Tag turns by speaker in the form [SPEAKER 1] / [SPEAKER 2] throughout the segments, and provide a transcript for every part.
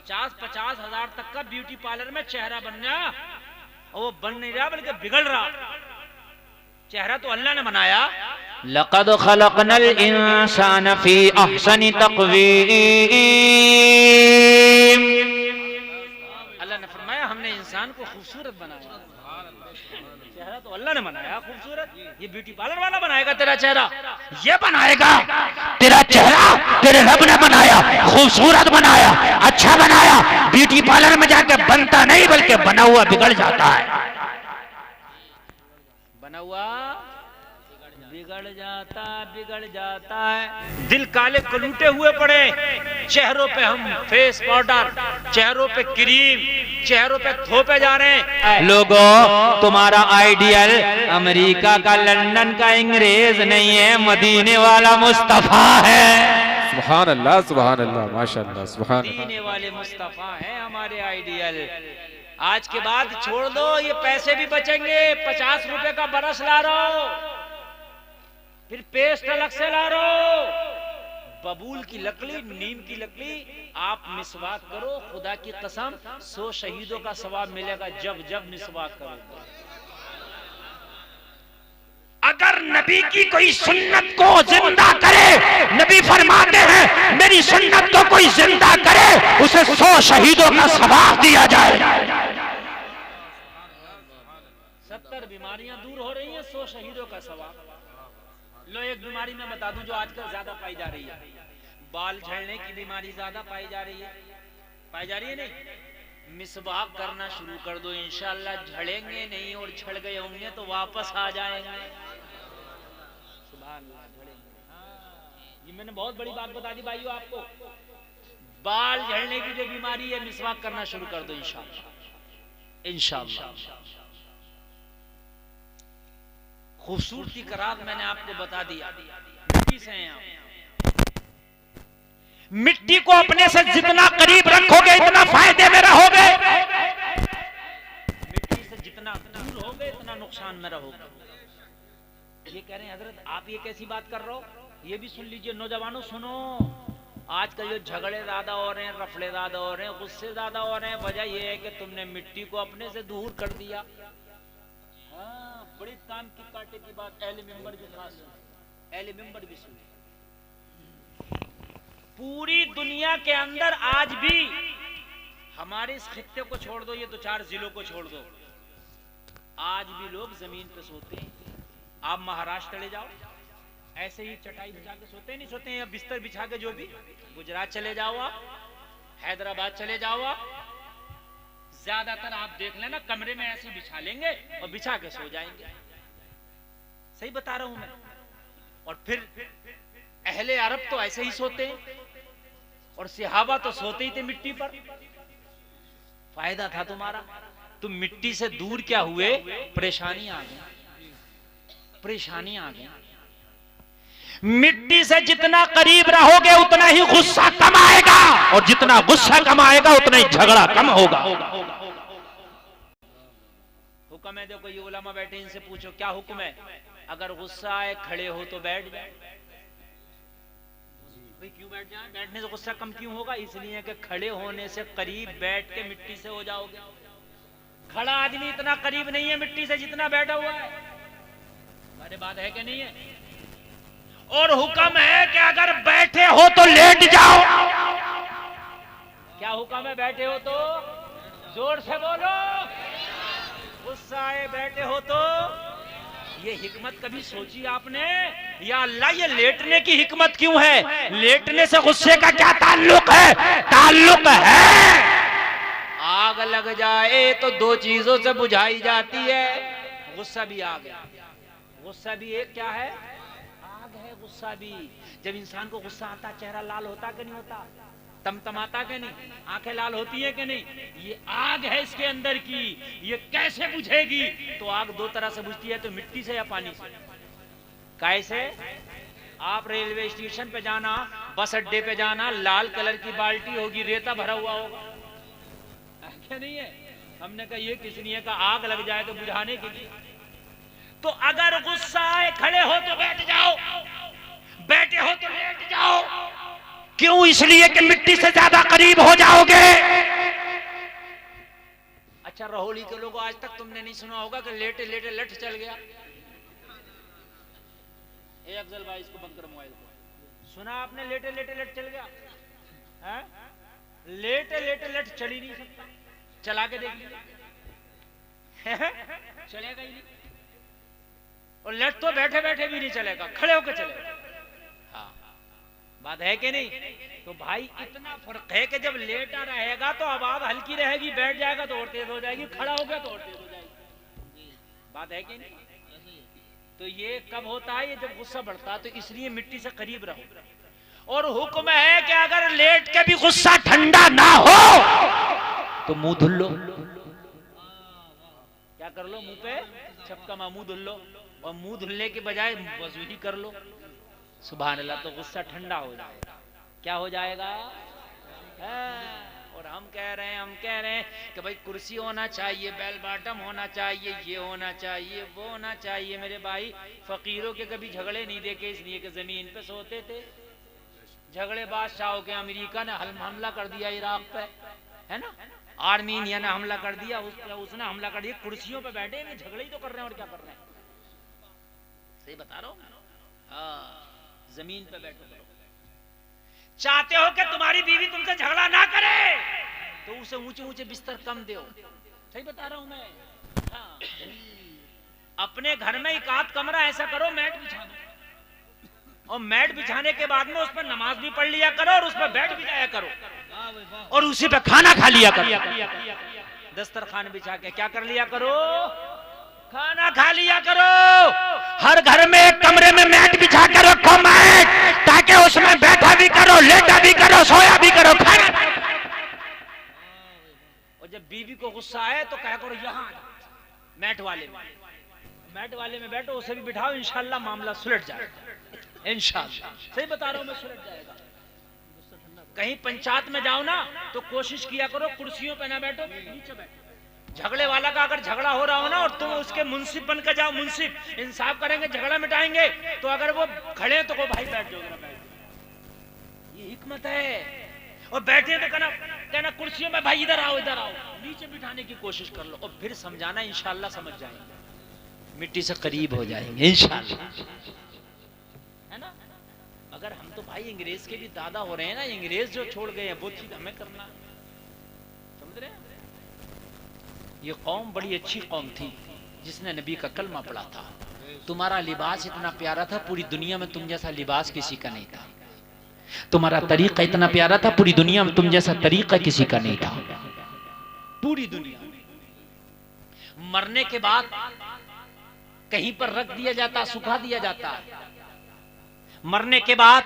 [SPEAKER 1] 50-50 हजार तक का ब्यूटी पार्लर में चेहरा बनना, और वो बन नहीं रहा बल्कि बिगड़ रहा। चेहरा तो अल्लाह ने बनाया।
[SPEAKER 2] लक़द खलक़नल इंसान फी अहसनि तक़वीम,
[SPEAKER 1] अल्लाह ने फरमाया हमने इंसान को खूबसूरत बनाया। चेहरा तो अल्लाह ने बनाया खूबसूरत, ये ब्यूटी पार्लर वाला बनाएगा तेरा चेहरा?
[SPEAKER 2] ये बनाएगा तेरा चेहरा, तेरे रब ने बनाया, खूबसूरत बनाया, अच्छा बनाया। ब्यूटी पार्लर में जाके बनता नहीं बल्कि बना हुआ बिगड़ जाता है।
[SPEAKER 1] बना हुआ बिगड़ जाता है। दिल काले कलूटे हुए पड़े, चेहरों पे हम फेस पाउडर, चेहरों पे क्रीम, चेहरों पे थोपे जा रहे हैं।
[SPEAKER 2] लोगों, तुम्हारा आइडियल अमेरिका का, लंदन का अंग्रेज नहीं है, मदीने वाला मुस्तफा है।
[SPEAKER 3] सुभान अल्लाह, सुभान अल्लाह, माशाअल्लाह, सुभान अल्लाह।
[SPEAKER 1] मदीने वाले मुस्तफा है हमारे आइडियल। आज के बाद छोड़ दो, ये पैसे भी बचेंगे। 50 रुपए का बरस ला रहा हो, फिर पेस्ट अलग से ला रहा हो, बबूल की लकड़ी, नीम की लकड़ी, आप मिसवाक करो। खुदा की कसम 100 शहीदों का सवाब मिलेगा जब जब मिसवाक करोगे।
[SPEAKER 2] अगर नबी की कोई सुन्नत को जिंदा करे, नबी फरमाते हैं मेरी सुन्नत को कोई जिंदा करे उसे 100 शहीदों का सवाब दिया जाए।
[SPEAKER 1] 70 बीमारियां दूर हो रही हैं, 100 शहीदों का सवाब। लो एक बीमारी मैं बता दूं जो आजकल ज्यादा पाई जा रही है, बाल झड़ने की बीमारी ज्यादा पाई जा रही है। पाई जा रही है नहीं, मिसवाक करना शुरू कर दो, इंशाअल्लाह झड़ेंगे नहीं, और झड़ गए होंगे तो वापस आ जाएंगे। सुभान अल्लाह, झड़ेंगे। ये मैंने बहुत बड़ी बात बता दी भाइयों आपको। बाल झड़ने की जो बीमारी है, मिसवाक करना शुरू कर दो इंशाअल्लाह, इंशाअल्लाह। खूबसूरती का राज मैंने आपको बता दिया। मिट्टी से हैं आप,
[SPEAKER 2] मिट्टी को अपने से जितना करीब रखोगे इतना फायदे में रहोगे,
[SPEAKER 1] मिट्टी से जितना दूर होगे इतना नुकसान में रहोगे। ये कह रहे हैं हजरत आप ये कैसी बात कर रहे हो? ये भी सुन लीजिए नौजवानों, सुनो। आजकल जो झगड़े ज्यादा हो रहे हैं, रफड़े ज्यादा हो रहे हैं, गुस्से ज्यादा हो रहे हैं, वजह यह है कि तुमने मिट्टी को अपने से दूर कर दिया। बड़ी काम की काटे की बात अहले मिंबर भी सुने, अहले मिंबर भी सुने। पूरी दुनिया के अंदर आज भी, हमारे इस खित्ते को छोड़ दो, ये 2-4 जिलों को छोड़ दो, आज भी लोग जमीन पे सोते हैं। आप महाराष्ट्र चले जाओ, ऐसे ही चटाई बिछा के सोते नहीं सोते हैं, या बिस्तर बिछा के, जो भी। गुजरात चले जाओ आप, हैदराबाद चले जाओ आप, ज्यादातर आप देख लेना कमरे में ऐसे बिछा लेंगे और बिछा के सो जाएंगे। सही बता रहा हूं मैं। और फिर अहले अरब तो ऐसे ही सोते हैं, और सहाबा तो सोते ही थे मिट्टी पर। फायदा था तुम्हारा, तुम मिट्टी से दूर क्या हुए? परेशानी आ गई, परेशानी आ गई।
[SPEAKER 2] मिट्टी से जितना करीब रहोगे उतना ही गुस्सा कम आएगा, और जितना गुस्सा कम आएगा उतना ही झगड़ा कम होगा।
[SPEAKER 1] हुक्म है, देखो ये उलमा बैठे, इनसे पूछो क्या हुक्म है? अगर गुस्सा आए खड़े हो तो बैठ जाए। भाई क्यों बैठ जाए? बैठने से गुस्सा कम क्यों होगा? इसलिए कि खड़े होने से करीब बैठ के मिट्टी से हो जाओगे। खड़ा आदमी इतना करीब नहीं है मिट्टी से जितना बैठा हुआ है। अरे बात है कि नहीं है?
[SPEAKER 2] और हुक्म है कि अगर बैठे हो तो लेट जाओ।
[SPEAKER 1] क्या हुक्म है? बैठे हो तो जोर से बोलो। गुस्सा आए बैठे हो तो, ये हिकमत कभी सोची आपने? या अल्लाह ये लेटने की हिकमत क्यों है?
[SPEAKER 2] लेटने से गुस्से का क्या ताल्लुक है? ताल्लुक है,
[SPEAKER 1] आग लग जाए तो 2 चीजों से बुझाई जाती है। गुस्सा भी आग है, गुस्सा भी एक क्या है? आग है गुस्सा भी। जब इंसान को गुस्सा आता, चेहरा लाल होता कि नहीं होता? तमतमाता के नहीं? आंखें लाल होती है कि नहीं? ये आग है इसके अंदर की। ये कैसे बुझेगी? तो आग 2 तरह से बुझती है, तो मिट्टी से या पानी से। कैसे? आप रेलवे स्टेशन पे जाना, बस अड्डे पे जाना, लाल कलर की बाल्टी होगी, रेता भरा हुआ होगा, क्या नहीं है? हमने कहा ये किस लिए? का आग लग जाए तो बुझाने के लिए। तो अगर गुस्सा आए खड़े हो तो बैठ जाओ, बैठे हो तो लेट जाओ।
[SPEAKER 2] क्यों? इसलिए कि मिट्टी से ज्यादा करीब हो जाओगे
[SPEAKER 1] अच्छा रहोली के लोगों, आज तक तुमने नहीं सुना होगा कि लेटे लेटे लठ चल गया। ए अफजल भाई इसको बंद कर मोबाइल को। सुना आपने लेटे लेटे लठ चल गया है? लेटे लेटे लठ चल ही नहीं सकता, चला के देख लीजिए चलेगा ही नहीं। और लठ तो बैठे बैठे भी नहीं चलेगा, खड़े होकर चलेगा। हाँ बात है कि नहीं? तो भाई इतना फर्क है कि जब लेटा रहेगा तो आवाज हल्की रहेगी, बैठ जाएगा तो और तेज हो जाएगी, खड़ा हो गया तो और तेज हो जाएगी। बात है कि नहीं? तो ये कब होता है? ये जब गुस्सा बढ़ता है। तो इसलिए मिट्टी से करीब रहो। और हुक्म है कि अगर लेट के भी गुस्सा ठंडा ना हो तो मुंह धुल लो। क्या कर लो? मुंह पे छपका मुंह धुल लो, और मुंह धुलने के बजाय वजू ही कर लो। सुभान अल्लाह। तो गुस्सा ठंडा हो जाएगा। क्या हो जाएगा? और हम कह रहे हैं कि भाई कुर्सी होना चाहिए, बेल बॉटम होना चाहिए, ये होना चाहिए, वो होना चाहिए। मेरे भाई फकीरों के कभी झगड़े नहीं देखे, इसलिए कि जमीन पे सोते थे। झगड़े बादशाहों के, अमेरिका ने हमला कर दिया इराक पे, है ना? आर्मीनिया ने हमला कर दिया, उसने हमला कर दिया। कुर्सियों पे बैठे हैं, झगड़े ही तो कर रहे हैं। और क्या कर रहे हैं? सही बता रहा हूँ। हाँ जमीन पे बैठो। चाहते हो कि तुम्हारी बीवी तुमसे झगड़ा ना करे तो उसे ऊंचे ऊंचे बिस्तर कम दो। सही बता रहा हूं मैं। हाँ। अपने घर में एक आध कमरा ऐसा करो, मैट बिछा दो, और मैट बिछाने के बाद में उस पर नमाज भी पढ़ लिया करो, और उस पर बैठ भी जाया करो, और उसी पे खाना खा लिया करो। दस्तरखान बिछा के क्या कर लिया करो? खाना खा लिया करो।
[SPEAKER 2] हर घर में एक कमरे में मैट बिछा कर रखो, मैट, ताकि उसमें बैठा भी करो, लेटा भी करो, सोया भी करो, खाना।
[SPEAKER 1] और जब बीवी को गुस्सा आए तो क्या करो? यहाँ मैट वाले में बैठो, उसे भी बिठाओ, इंशाल्लाह मामला सुलझ जाएगा। इंशाल्लाह सही बता रहा हूँ मैं, सुलझ जाएगा। कहीं पंचायत में जाओ ना तो कोशिश किया करो कुर्सियों पे ना बैठो, नीचे बैठो। झगड़े वाला का अगर झगड़ा हो रहा हो ना, और तुम उसके मुंसिफ बनकर जाओ, मुंसिफ इंसाफ करेंगे, झगड़ा मिटाएंगे, तो अगर वो खड़े तो को भाई बैठ जाओ, ये हिकमत है। और बैठे तो कहना कुर्सियों में भाई इधर आओ, नीचे बिठाने की कोशिश कर लो, और फिर समझाना, इंशाल्लाह समझ जाएंगे, मिट्टी से करीब हो जाएंगे इंशाल्लाह, है ना? अगर हम तो भाई अंग्रेज के भी दादा हो रहे हैं ना, अंग्रेज जो छोड़ गए हैं वो चीज हमें करना, समझ रहे हैं? ये कौम बड़ी अच्छी कौम थी जिसने नबी का कलमा पढ़ा था। तुम्हारा लिबास इतना प्यारा था, पूरी दुनिया में तुम जैसा लिबास किसी का नहीं था। तुम्हारा तरीका इतना प्यारा था, पूरी दुनिया में तुम जैसा तरीका किसी का नहीं था। पूरी दुनिया में मरने के बाद कहीं पर रख दिया जाता, सुखा दिया जाता, मरने के बाद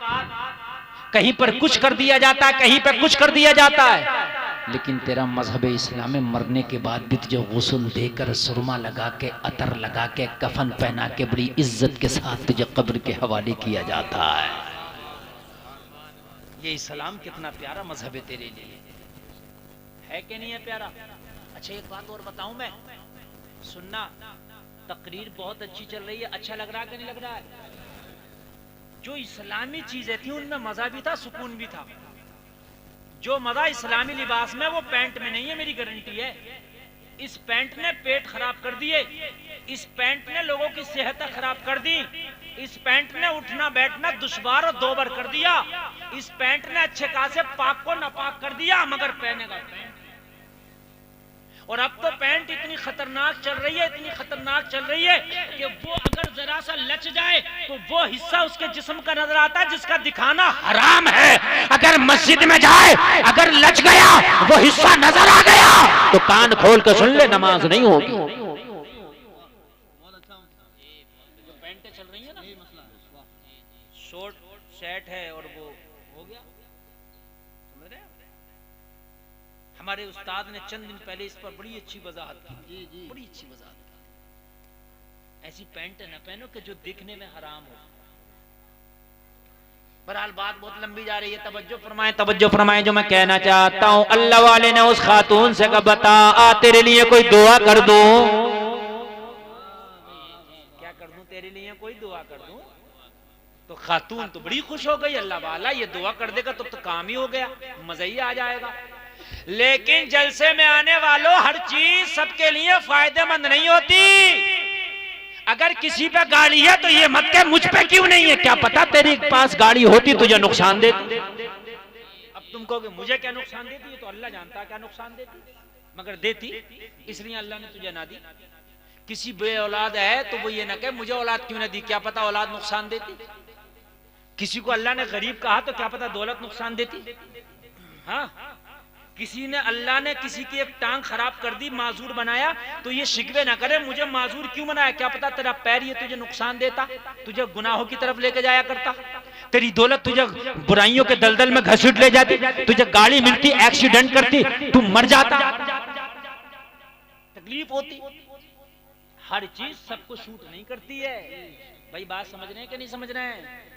[SPEAKER 1] कहीं पर कुछ कर दिया जाता, कहीं पर कुछ कर दिया जाता है। लेकिन तेरा मजहब इस्लाम में मरने के भी तुझे गुस्ल देकर, सुरमा लगा के, अतर लगा के, कफन पहना के, बड़ी इज्जत के साथ तुझे कब्र के हवाले किया जाता है। ये इस्लाम कितना प्यारा मजहब है तेरे लिए, है कि नहीं है प्यारा? अच्छा एक बात और बताऊं मैं, सुनना, तकरीर बहुत अच्छी चल रही है, अच्छा लग रहा है कि नहीं लग रहा है? जो इस्लामी चीजें थी उनमें मजा भी था, सुकून भी था। जो मजा इस्लामी लिबास में वो पैंट में नहीं है, मेरी गारंटी है। इस पैंट ने पेट खराब कर दिए, इस पैंट ने लोगों की सेहत खराब कर दी, इस पैंट ने उठना बैठना दुश्वार और दोबर कर दिया, इस पैंट ने अच्छे खासे पाक को नापाक कर दिया, मगर पहनेगा पैंट। और अब तो पैंट इतनी खतरनाक चल रही है, इतनी खतरनाक चल रही है कि वो अगर जरा सा लच जाए तो वो हिस्सा उसके जिस्म का नजर आता है जिसका दिखाना
[SPEAKER 2] हराम है। अगर मस्जिद में जाए, अगर लच गया, वो हिस्सा नजर आ गया, तो कान खोल कर सुन ले, नमाज नहीं होगी।
[SPEAKER 1] जो पैंटें चल रही है ना, शॉर्ट शर्ट है और वो हो गया, समझ रहे हैं? हमारे उस्ताद ने चंद दिन पहले इस पर बड़ी अच्छी वजाहत की, बड़ी अच्छी वजाहत की। ऐसी पैंट न पहनो कि जो दिखने में हराम हो। बहरहाल बात बहुत लंबी जा रही है, तवज्जो फरमाएं जो मैं कहना चाहता हूं। अल्लाह वाले ने उस खातून से कहा, बता तेरे लिए कोई दुआ कर दूं? क्या कर दूं तेरे लिए? कोई दुआ कर दूं? तो खातून तो बड़ी खुश हो गई, अल्लाह वाला ये दुआ कर देगा तो काम ही हो गया, मजा ही आ जाएगा। लेकिन जलसे में आने वालों, हर चीज सबके लिए फायदेमंद नहीं होती। अगर किसी पे गाड़ी है तो ये मत कह मुझ पे क्यों नहीं है, क्या पता तेरे पास गाड़ी होती तुझे नुकसान देती। अब तुम कहोगे मुझे क्या नुकसान देती है, तो अल्लाह जानता क्या नुकसान देती, मगर देती इसलिए अल्लाह ने तुझे ना दी। किसी बे औलाद है तो वो ये ना कहे मुझे औलाद क्यों ना दी, क्या पता औलाद नुकसान देती। किसी को अल्लाह ने गरीब कहा तो क्या पता दौलत नुकसान देती। हाँ, किसी ने अल्लाह ने किसी की एक टांग खराब कर दी, माजूर बनाया, तो ये शिकवे ना करे मुझे माजूर क्यों बनाया, क्या पता तेरा पैर ये तुझे नुकसान देता, तुझे गुनाहों की तरफ लेके जाया करता। तेरी दौलत तुझे बुराइयों के दलदल में घसीट ले जाती, तुझे गाड़ी मिलती एक्सीडेंट करती, तू मर जाता, तकलीफ होती। हर चीज सबको शूट नहीं करती है। भाई बात समझ रहे हैं कि नहीं समझ रहे हैं?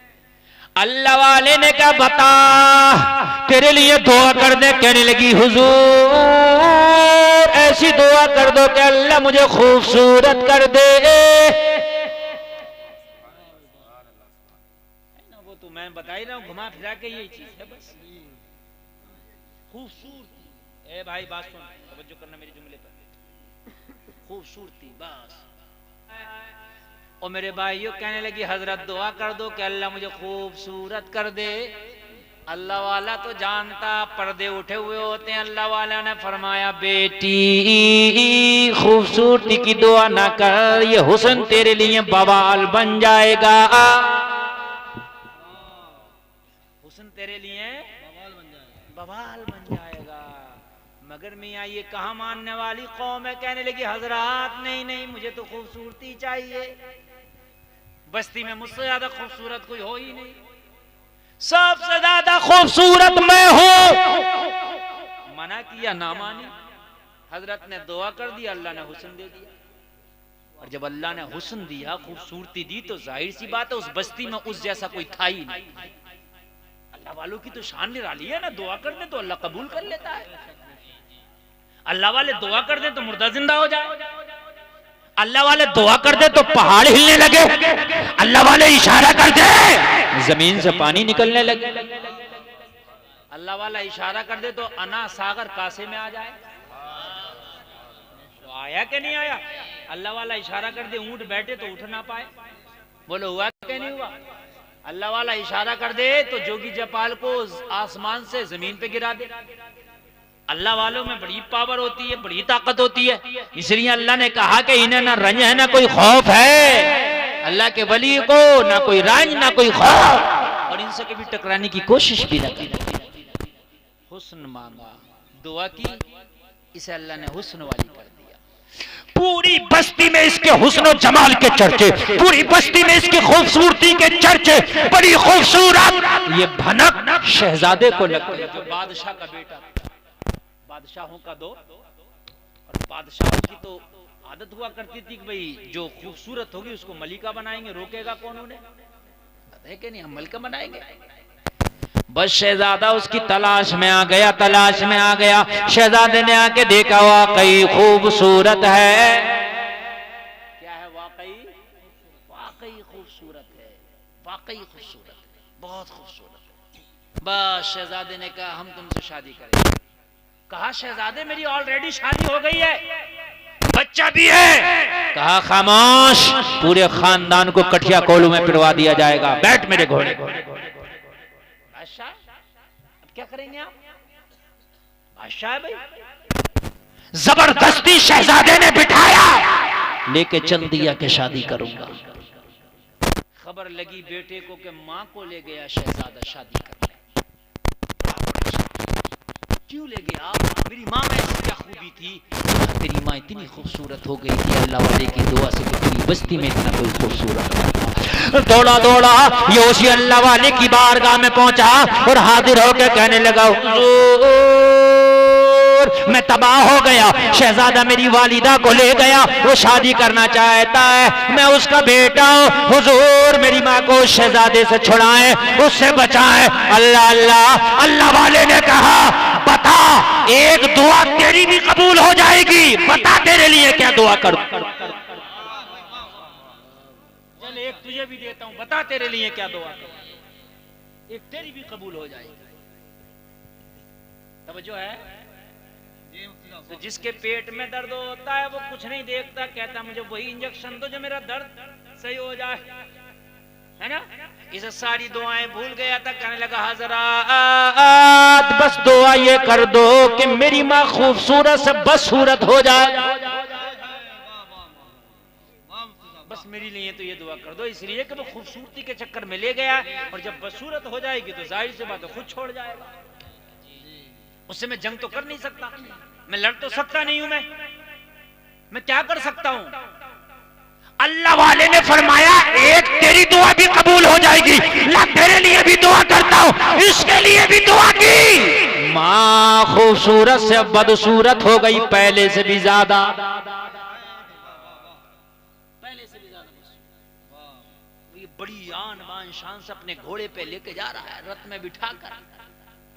[SPEAKER 1] अल्लाह वाले ने कहा बता तेरे लिए दुआ कर दे। कहने लगी हुजूर ऐसी दुआ कर दो कि अल्लाह मुझे खूबसूरत कर दे। वो तो मैं बता ही रहा हूं, घुमा फिरा के यही चीज है बस, खूबसूरती। ए भाई बात सुन, तवज्जो करना मेरे जुमले पर, खूबसूरती बस। और मेरे भाइयों कहने लगी हजरत दुआ कर दो कि अल्लाह मुझे खूबसूरत कर दे। अल्लाह वाला तो जानता पर्दे उठे हुए होते हैं। अल्लाह वाला ने फरमाया बेटी खूबसूरती की दुआ ना कर, ये हुस्न तेरे लिए बवाल बन जाएगा। हुस्न तेरे लिए बवाल बन जाएगा। मगर मियाँ ये कहाँ मानने वाली कौम है। कहने लगी हजरात नहीं नहीं मुझे तो खूबसूरती चाहिए, बस्ती में मुझसे ज्यादा खूबसूरत कोई हो ही नहीं, सबसे ज्यादा खूबसूरत मैं हूं। मना किया ना मानी, हजरत ने दुआ कर दी, अल्लाह ने हुस्न दे दिया। और जब अल्लाह ने हुस्न दिया, खूबसूरती दी, तो जाहिर सी बात है उस बस्ती में उस जैसा कोई था ही नहीं। अल्लाह वालों की तो शान निराली है ना, दुआ कर दे तो अल्लाह कबूल कर लेता है। अल्लाह वाले दुआ कर दे तो मुर्दा जिंदा हो जाए, अल्लाह वाले दुआ कर दे तो पहाड़ हिलने लगे, अल्लाह वाले इशारा कर दे जमीन से पानी निकलने लगे, अल्लाह वाला इशारा कर दे तो अना सागर कासे में आ जाए। तो आया कि नहीं आया? अल्लाह वाला इशारा कर दे ऊंट बैठे तो उठ ना पाए। बोलो हुआ कि नहीं हुआ? अल्लाह वाला इशारा कर दे तो जोगी जपाल को आसमान से जमीन पे गिरा दे। अल्लाह वालों में बड़ी पावर होती है, बड़ी ताकत होती है। इसलिए अल्लाह ने कहा कि इन्हें ना रंज है ना कोई खौफ है। अल्लाह के वली को ना कोई रंज ना कोई खौफ, और इनसे कभी टकराने की कोशिश भी न की। हुस्न मांगा, दुआ की, इसे अल्लाह ने हुस्न वाली कर दिया।
[SPEAKER 2] पूरी बस्ती में इसके हुस्न जमाल के चर्चे, पूरी बस्ती में इसकी खूबसूरती के चर्चे, बड़ी खूबसूरत। ये भनक शहजादे को लगती,
[SPEAKER 1] जो बादशाह का बेटा, बादशाहों का दो, और बादशाहों की तो आदत हुआ करती थी कि भाई जो खूबसूरत होगी उसको मलिका बनाएंगे, रोकेगा कौन उन्हें? है कि नहीं, हम मलिका बनाएंगे। बस शहजादा उसकी तलाश में आ गया, तलाश में आ गया। शहजादे ने आके देखा वाकई खूबसूरत है। क्या है? वाकई वाकई खूबसूरत है, वाकई खूबसूरत है, बहुत खूबसूरत। बस शहजादे ने कहा हम तुमसे शादी करेंगे। कहा शहजादे मेरी ऑलरेडी शादी हो गई है, बच्चा भी है। कहा खामोश, पूरे खानदान को कठिया कोलू में पिटवा दिया जाएगा, बैठ मेरे घोड़े। बादशाह अब क्या करेंगे आप? बादशाह भाई
[SPEAKER 2] जबरदस्ती शहजादे ने बिठाया,
[SPEAKER 1] लेके चल दिया कि शादी करूंगा। खबर लगी बेटे को कि मां को ले गया शहजादा शादी करने। क्यों ले गया? मेरी माँ में ऐसी क्या खूबी थी? तेरी माँ इतनी खूबसूरत हो गई थी, अल्लाह वाले की दुआ से पूरी बस्ती में इतना कोई खूबसूरत नहीं।
[SPEAKER 2] दौड़ा दौड़ा ये उसी अल्लाह वाले की बारगाह में पहुंचा और हाजिर होकर कहने लगा मैं तबाह हो गया, शहजादा मेरी वालिदा को ले गया, वो शादी करना चाहता है, मैं उसका बेटा हूं। हुजूर मेरी माँ को उस शहजादे से छुड़ाएं, उससे बचाएं। अल्लाह अल्लाह अल्लाह वाले ने कहा बता एक दुआ तेरी भी कबूल हो जाएगी, बता तेरे लिए क्या दुआ करूं?
[SPEAKER 1] चल एक तुझे भी देता हूं, बता तेरे लिए क्या दुआ करूं, एक तेरी भी कबूल हो जाएगी। तवज्जो है? तो जिसके पेट में दर्द होता है वो कुछ नहीं देखता, कहता मुझे वही इंजेक्शन दो जो मेरा दर्द सही हो जाए, है ना। इसे सारी दुआएं भूल गया था, कहने लगा हजरत
[SPEAKER 2] बस दुआ ये कर दो कि मेरी माँ खूबसूरत से बदसूरत हो जाए,
[SPEAKER 1] बस मेरे लिए तो ये दुआ कर दो, इसलिए कि वो खूबसूरती के चक्कर में ले गया, और जब बदसूरत हो जाएगी तो जाहिर सी बात है खुद छोड़ जाएगा। उससे मैं जंग तो कर नहीं सकता, मैं लड़ तो सकता नहीं हूं, मैं क्या कर सकता हूं।
[SPEAKER 2] अल्लाह वाले ने फरमाया एक तेरी दुआ भी कबूल हो जाएगी, ला तेरे लिए भी दुआ करता हूं, इसके लिए भी दुआ की। माँ खूबसूरत से बदसूरत हो गई, पहले से भी ज्यादा,
[SPEAKER 1] ये बड़ी आन बान शान से अपने घोड़े पे लेके जा रहा है, रथ में बिठाकर।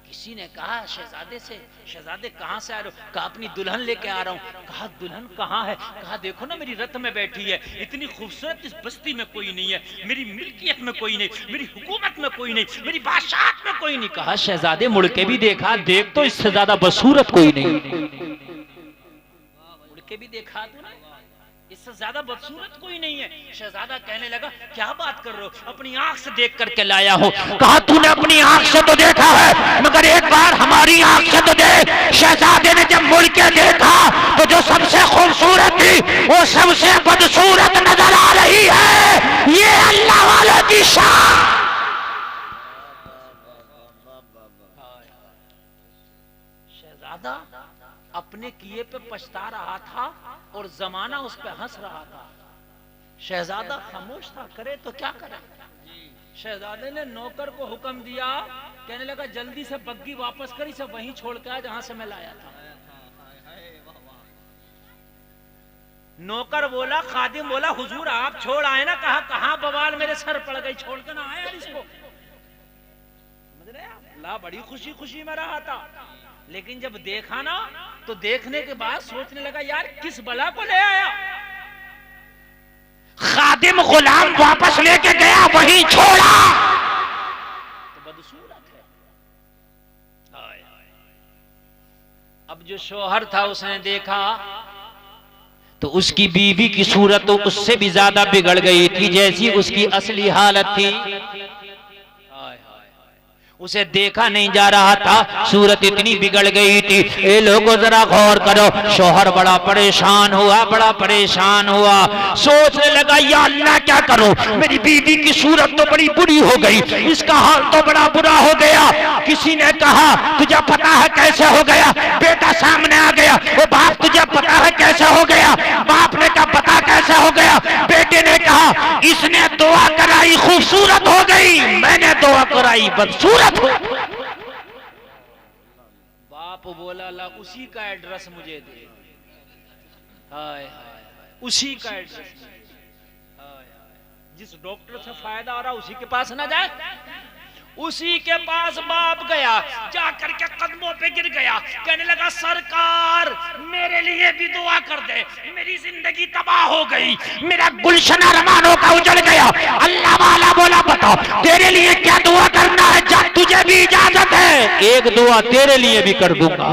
[SPEAKER 1] किसी ने कहा शहजादे से, शहजादे कहाँ से आ रहे हो? कहा अपनी दुल्हन लेके आ रहा हूँ। कहा दुल्हन कहाँ है? कहा देखो ना मेरी रथ में बैठी है, इतनी खूबसूरत इस बस्ती में कोई नहीं है, मेरी मिल्कियत में कोई नहीं, मेरी हुकूमत में कोई नहीं, मेरी बादशाहत में कोई नहीं।
[SPEAKER 2] कहा शहजादे मुड़ के भी देखा, देख तो इससे ज्यादा बदसूरत कोई नहीं।
[SPEAKER 1] मुड़ के भी देखा तो ना, इससे ज्यादा बदसूरत कोई नहीं है। शहजादा कहने लगा क्या बात कर रहे हो? अपनी आंख से देख करके लाया हो।
[SPEAKER 2] कहा तूने अपनी आंख से तो देखा है, मगर एक बार हमारी आंख से तो देख। शहजादे ने जब मुड़ के देखा तो जो सबसे खूबसूरत थी वो सबसे बदसूरत नजर आ रही है। ये अल्लाह वालों की शान।
[SPEAKER 1] शहजादा अपने किए पे पछता रहा था और जमाना उस पे हंस रहा था। शहजादा खामोश था, करे तो क्या करे। शहजादे ने नौकर को हुक्म दिया, कहने लगा जल्दी से बग्गी वापस कर, इसे वहीं छोड़ के आ जहां से मैं लाया था। नौकर बोला, खादिम बोला हुजूर आप छोड़ आए ना। कहा कहां बवाल मेरे सर पड़ गई, छोड़ के ना आया इसको। समझ रहे आप? अल्लाह बड़ी खुशी खुशी में रहा था, लेकिन जब देखा ना तो देखने के बाद सोचने लगा यार किस बला को ले आया।
[SPEAKER 2] खादिम गुलाम वापस लेके गया, वहीं छोड़ा
[SPEAKER 1] तो बदसूरत है। अब जो शौहर था उसने देखा
[SPEAKER 2] तो उसकी बीवी की सूरत तो उससे भी ज्यादा बिगड़ गई थी जैसी उसकी असली हालत थी। उसे देखा नहीं जा रहा था, सूरत इतनी बिगड़ गई थी। ए लोगों जरा गौर करो, शौहर बड़ा परेशान हुआ, बड़ा परेशान हुआ। सोचने लगा या अल्लाह क्या करूं, मेरी बीवी की सूरत तो बड़ी बुरी हो गई, इसका हाल तो बड़ा बुरा हो गया। किसी ने कहा तुझे पता है कैसे हो गया? बेटा सामने आ गया, वो बाप तुझे पता है कैसे हो गया? बाप ने कहा पता कैसे हो गया? बेटे ने कहा इसने दुआ कराई खूबसूरत हो गई, मैंने दुआ कराई बदसूरत।
[SPEAKER 1] बाप बोला ला उसी का एड्रेस मुझे दे। हाय हाय उसी का एड्रेस। जिस डॉक्टर से फायदा हो रहा उसी के पास ना जाए। उसी के पास बाप गया, जाकर के कदमों पे गिर गया, कहने लगा सरकार मेरे लिए भी दुआ कर दे, मेरी जिंदगी तबाह हो गई,
[SPEAKER 2] मेरा गुलशन अरमानों का उजड़ गया। अल्लाह वाला बोला बताओ तेरे लिए क्या दुआ करना है? जा, तुझे भी इजाजत है, एक दुआ तेरे लिए भी कर दूंगा।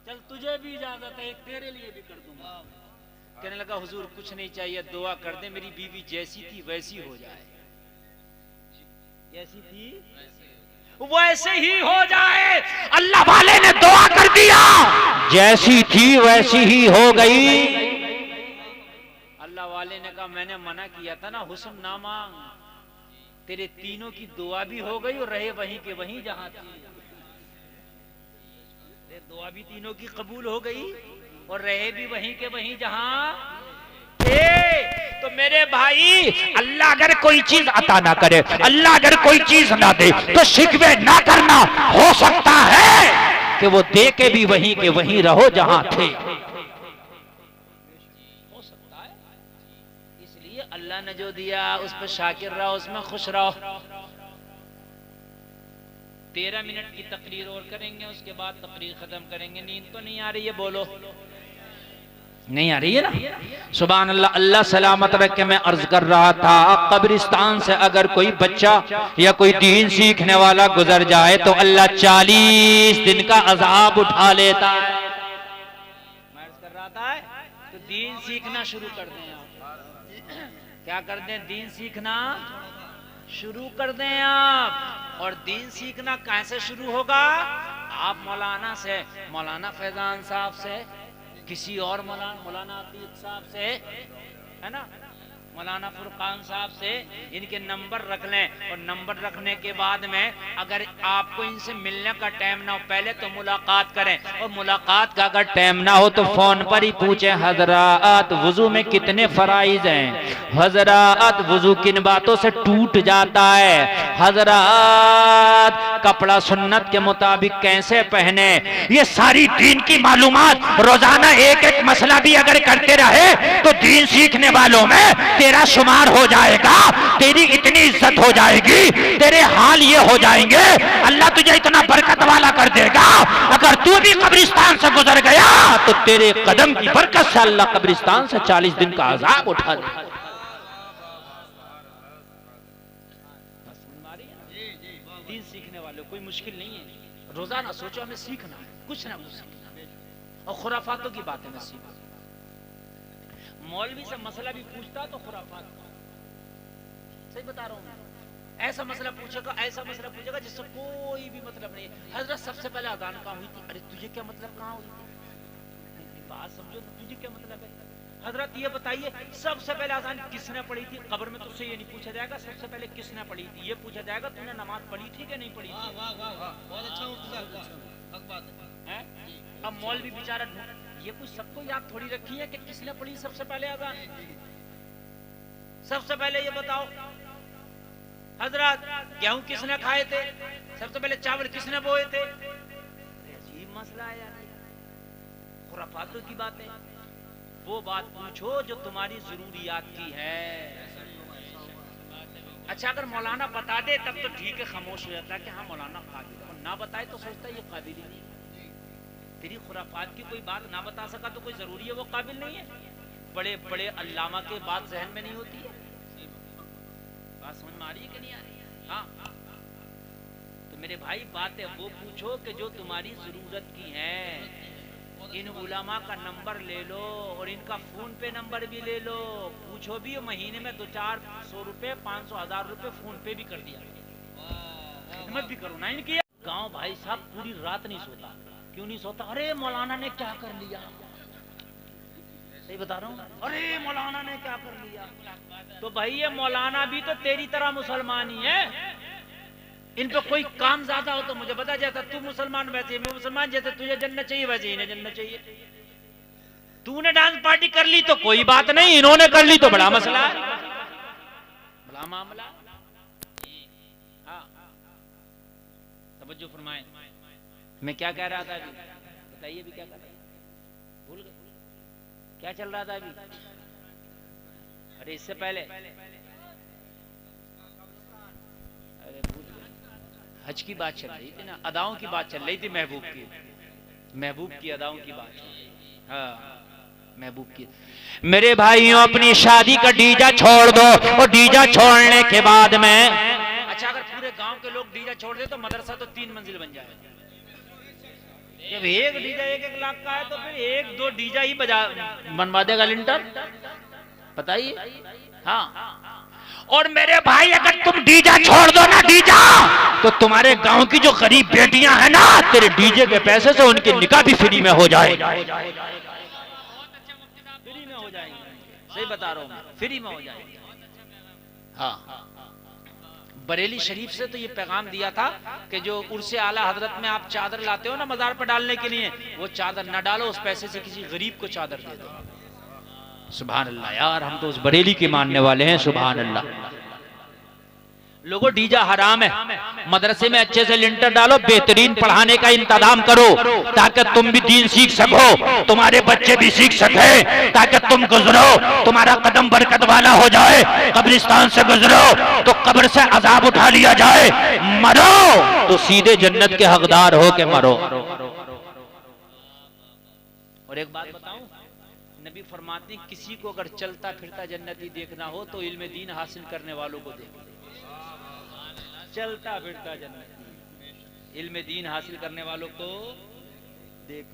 [SPEAKER 1] चल तुझे भी इजाजत है, एक तेरे लिए भी कर दूंगा। कहने लगा हुजूर कुछ नहीं चाहिए, दुआ कर दे मेरी बीवी जैसी थी वैसी हो जाए, जैसी थी वैसे ही हो जाए।
[SPEAKER 2] अल्लाह वाले ने दुआ कर दिया, जैसी थी वैसी ही हो गई।
[SPEAKER 1] अल्लाह वाले ने कहा मैंने मना किया था ना हुस्न ना मांग, तेरे तीनों की दुआ भी हो गई और रहे वहीं के वहीं जहां थी। दुआ भी तीनों की कबूल हो गई और रहे भी वहीं के वहीं जहां थे। तो मेरे भाई
[SPEAKER 2] अल्लाह अगर कोई चीज अता ना करे, अल्लाह अगर कोई चीज ना दे तो शिकवे ना करना। हो सकता है कि वो दे के भी वहीं के वहीं रहो जहां थे।
[SPEAKER 1] हो सकता है, इसलिए अल्लाह ने जो दिया उस पर शाकिर रहो, उसमें खुश रहो। 13 मिनट की तकरीर और करेंगे, उसके बाद तकरीर खत्म करेंगे। नींद तो नहीं आ रही है? बोलो
[SPEAKER 2] नहीं आ रही है ना? सुभान अल्लाह, अल्लाह सलामत रखे। मैं अर्ज कर रहा था, कब्रिस्तान से अगर कोई बच्चा या कोई दीन सीखने वाला गुजर जाए तो अल्लाह 40 दिन का अजाब उठा लेता है। मैं अर्ज कर रहा था तो दीन सीखना शुरू कर दें आप। क्या कर दें? दीन सीखना शुरू कर दें आप। और दीन सीखना कैसे शुरू होगा? आप मौलाना से, मौलाना फैजान साहब से, किसी और मौलाना अतीक साहब से, है ना, मौलाना फुरकान साहब से इनके नंबर रख लें। और नंबर रखने के बाद में अगर आपको इनसे मिलने का टाइम ना हो, पहले तो मुलाकात करें। और मुलाकात का अगर टाइम ना हो तो फोन पर ही पूछें, हजरात वुजू में कितने फराइज हैं, हजरात वुजू किन बातों से टूट जाता है, हजरात कपड़ा सुन्नत के मुताबिक कैसे पहने। ये सारी दीन की मालूमात रोजाना एक एक मसला भी अगर करते रहे तो दीन सीखने वालों में तेरा शुमार हो जाएगा, तेरी इतनी इज्जत हो जाएगी, तेरे हाल ये हो जाएंगे, अल्लाह तुझे इतना बरकत वाला कर देगा। अगर तू भी कब्रिस्तान से गुजर गया तो तेरे कदम की बरकत से अल्लाह कब्रिस्तान से 40 दिन का अजाब उठा दे। दीन सीखने वालों कोई मुश्किल नहीं है। रोजाना सोचो हमें सीखना, कुछ ना कुछ सीखना। और खुराफातों की बातें में सीखो। मौलवी से मसला भी पूछता तो खुराफात, सही बता रहा हूँ मैं। ऐसा मसला पूछेगा, ऐसा मसला पूछेगा जिससे कोई भी मतलब नहीं। हजरत सबसे पहले अजान कहाँ हुई थी? अरे तुझे क्या मतलब कहाँ हुई थी? बात समझो, तुझे क्या मतलब है? हजरत ये बताइए सबसे पहले अजान किसने पढ़ी थी? कब्र में तुझसे ये नहीं पूछा जाएगा सबसे पहले किसने पढ़ी थी, ये पूछा जाएगा तूने नमाज पढ़ी थी कि नहीं पढ़ी थी। बहुत अच्छा। अब मौलवी बेचारा, ये कुछ सबको याद थोड़ी रखी है कि किसने पढ़ी सबसे पहले अजान। सबसे पहले ये बताओ हजरत गेहूं किसने खाए थे? सबसे पहले चावल किसने बोए थे? अजीब मसला है यार, खुराफातों की बातें। वो बात पूछो जो तुम्हारी जरूरियात की है। अच्छा अगर मौलाना बता दे तब तो ठीक है, खामोश हो जाता है कि हाँ मौलाना काबिल है। और ना बताए तो सोचता है ये काबिल ही नहीं। तेरी खुराफात की कोई बात ना बता सका तो कोई जरूरी है वो काबिल नहीं है? बड़े बड़े अल्लामा के बात जहन में नहीं होती है। बात समझ में आ रही है कि नहीं आ रही है? हाँ तो मेरे भाई बात है वो पूछो कि जो तुम्हारी जरूरत की है। इन उलमा का नंबर ले लो और इनका फोन पे नंबर भी ले लो। पूछो भी, महीने में 200-400 रुपए 500-1000 रुपए फोन पे भी कर दिया। हिम्मत भी करो ना इनकी। गांव भाई साहब पूरी रात नहीं सोता। क्यों नहीं सोता? अरे मौलाना ने क्या कर लिया। सही बता रहा हूँ, अरे मौलाना ने क्या कर लिया। तो भाई ये मौलाना भी तो तेरी तरह मुसलमान ही है। इन पे कोई काम ज्यादा हो तो मुझे बता जाता, तू मुसलमान वैसे मैं मुसलमान, जैसे तुझे जन्नत चाहिए वैसे इन्हें जन्नत चाहिए। तूने डांस पार्टी कर ली तो कोई बात नहीं, इन्होंने कर ली तो बड़ा मसला है, बड़ा मामला। हाँ तवज्जो फरमाएं। मैं क्या कह रहा था अभी? बताइए भी क्या कर रहा था? भूल गए क्या चल रहा था अभी? अरे इससे पहले अरे भूल गए। हज की बात चल रही थी ना, अदाओं की बात चल रही थी, महबूब की अदाओं की बात। हाँ महबूब की। मेरे भाइयों अपनी शादी का डीजा छोड़ दो और डीजा छोड़ने के बाद में, अच्छा अगर पूरे गांव के लोग डीजा छोड़ दे तो मदरसा तो 3 मंजिल बन जाए। जब एक डीजा 1-1 लाख का है तो फिर 1-2 डीजा ही बनवा देगा लिंटर, बताइए। हाँ और मेरे भाई अगर तुम डीजा छोड़ दो ना डीजा, तो तुम्हारे गांव की जो गरीब बेटियां हैं ना, तेरे डीजे के पैसे से उनकी निकाह भी फ्री में हो जाए। फ्री में हो जाएगी, सही बता रहा हूँ, फ्री में हो जाएगी। हाँ बरेली शरीफ से तो ये पैगाम दिया था कि जो उर्से आला हजरत में आप चादर लाते हो ना मजार पर डालने के लिए, वो चादर न डालो, उस पैसे से किसी गरीब को चादर दे दो। सुभान अल्लाह यार, हम तो उस बरेली के मानने वाले हैं। सुभान अल्लाह। लोगों डीजा हराम है, मदरसे में अच्छे से लिंटर डालो, बेहतरीन पढ़ाने का इंतजाम करो ताकि तुम भी दीन सीख सको, तुम्हारे बच्चे भी सीख सके, ताकि तुम गुजरो तुम्हारा कदम बरकत वाला हो जाए। कब्रिस्तान से गुजरो तो कब्र से अजाब उठा लिया जाए, मरो तो सीधे जन्नत के हकदार हो के मरो। और एक बात बताऊं,
[SPEAKER 1] नबी फरमाते हैं किसी को अगर चलता फिरता जन्नती देखना हो तो इल्म दीन हासिल करने वालों को देख लो। चलता फिरता जन्नती, इल्म दीन हासिल करने वालों को देख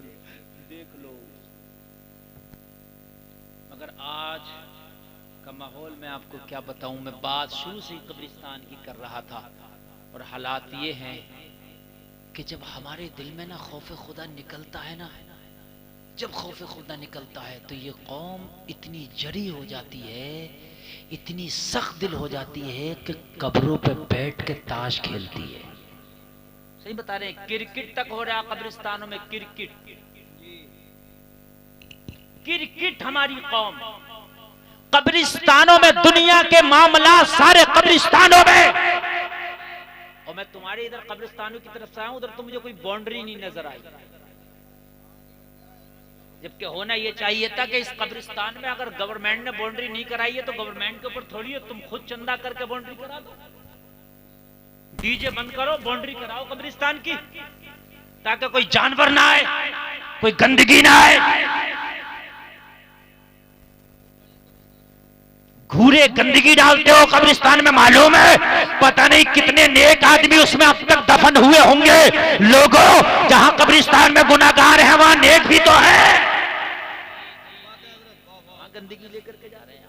[SPEAKER 1] लो। मगर आज का माहौल मैं आपको क्या बताऊं, मैं बात शुरू से ही कब्रिस्तान की कर रहा था। और हालात ये हैं कि जब हमारे दिल में ना खौफ खुदा निकलता है ना, जब खौफ खुदा निकलता है तो ये कौम इतनी जरी हो जाती है, इतनी सख्त दिल हो जाती है कि कब्रों पे बैठ के ताश खेलती है। सही बता रहे हैं, क्रिकेट तक हो रहा कब्रिस्तानों में। क्रिकेट हमारी कौम
[SPEAKER 2] कब्रिस्तानों में, दुनिया के मामला सारे कब्रिस्तानों में।
[SPEAKER 1] और मैं तुम्हारे इधर कब्रिस्तानों की तरफ से आया हूं, उधर तो मुझे कोई बाउंड्री नहीं नजर आई। जबकि होना यह चाहिए था कि इस कब्रिस्तान में अगर गवर्नमेंट ने बाउंड्री नहीं कराई है तो गवर्नमेंट के ऊपर थोड़ी है, तुम खुद चंदा करके बाउंड्री करा दो। डीजे बंद करो, बाउंड्री कराओ कब्रिस्तान की, ताकि कोई जानवर ना आए,
[SPEAKER 2] कोई गंदगी ना आए। घूरे गंदगी डालते हो कब्रिस्तान में, मालूम है पता नहीं कितने नेक आदमी उसमें अब तक दफन हुए होंगे। लोगों, जहां कब्रिस्तान में गुनाहगार हैं वहां नेक भी तो है।
[SPEAKER 1] वहां गंदगी लेकर के जा रहे हैं।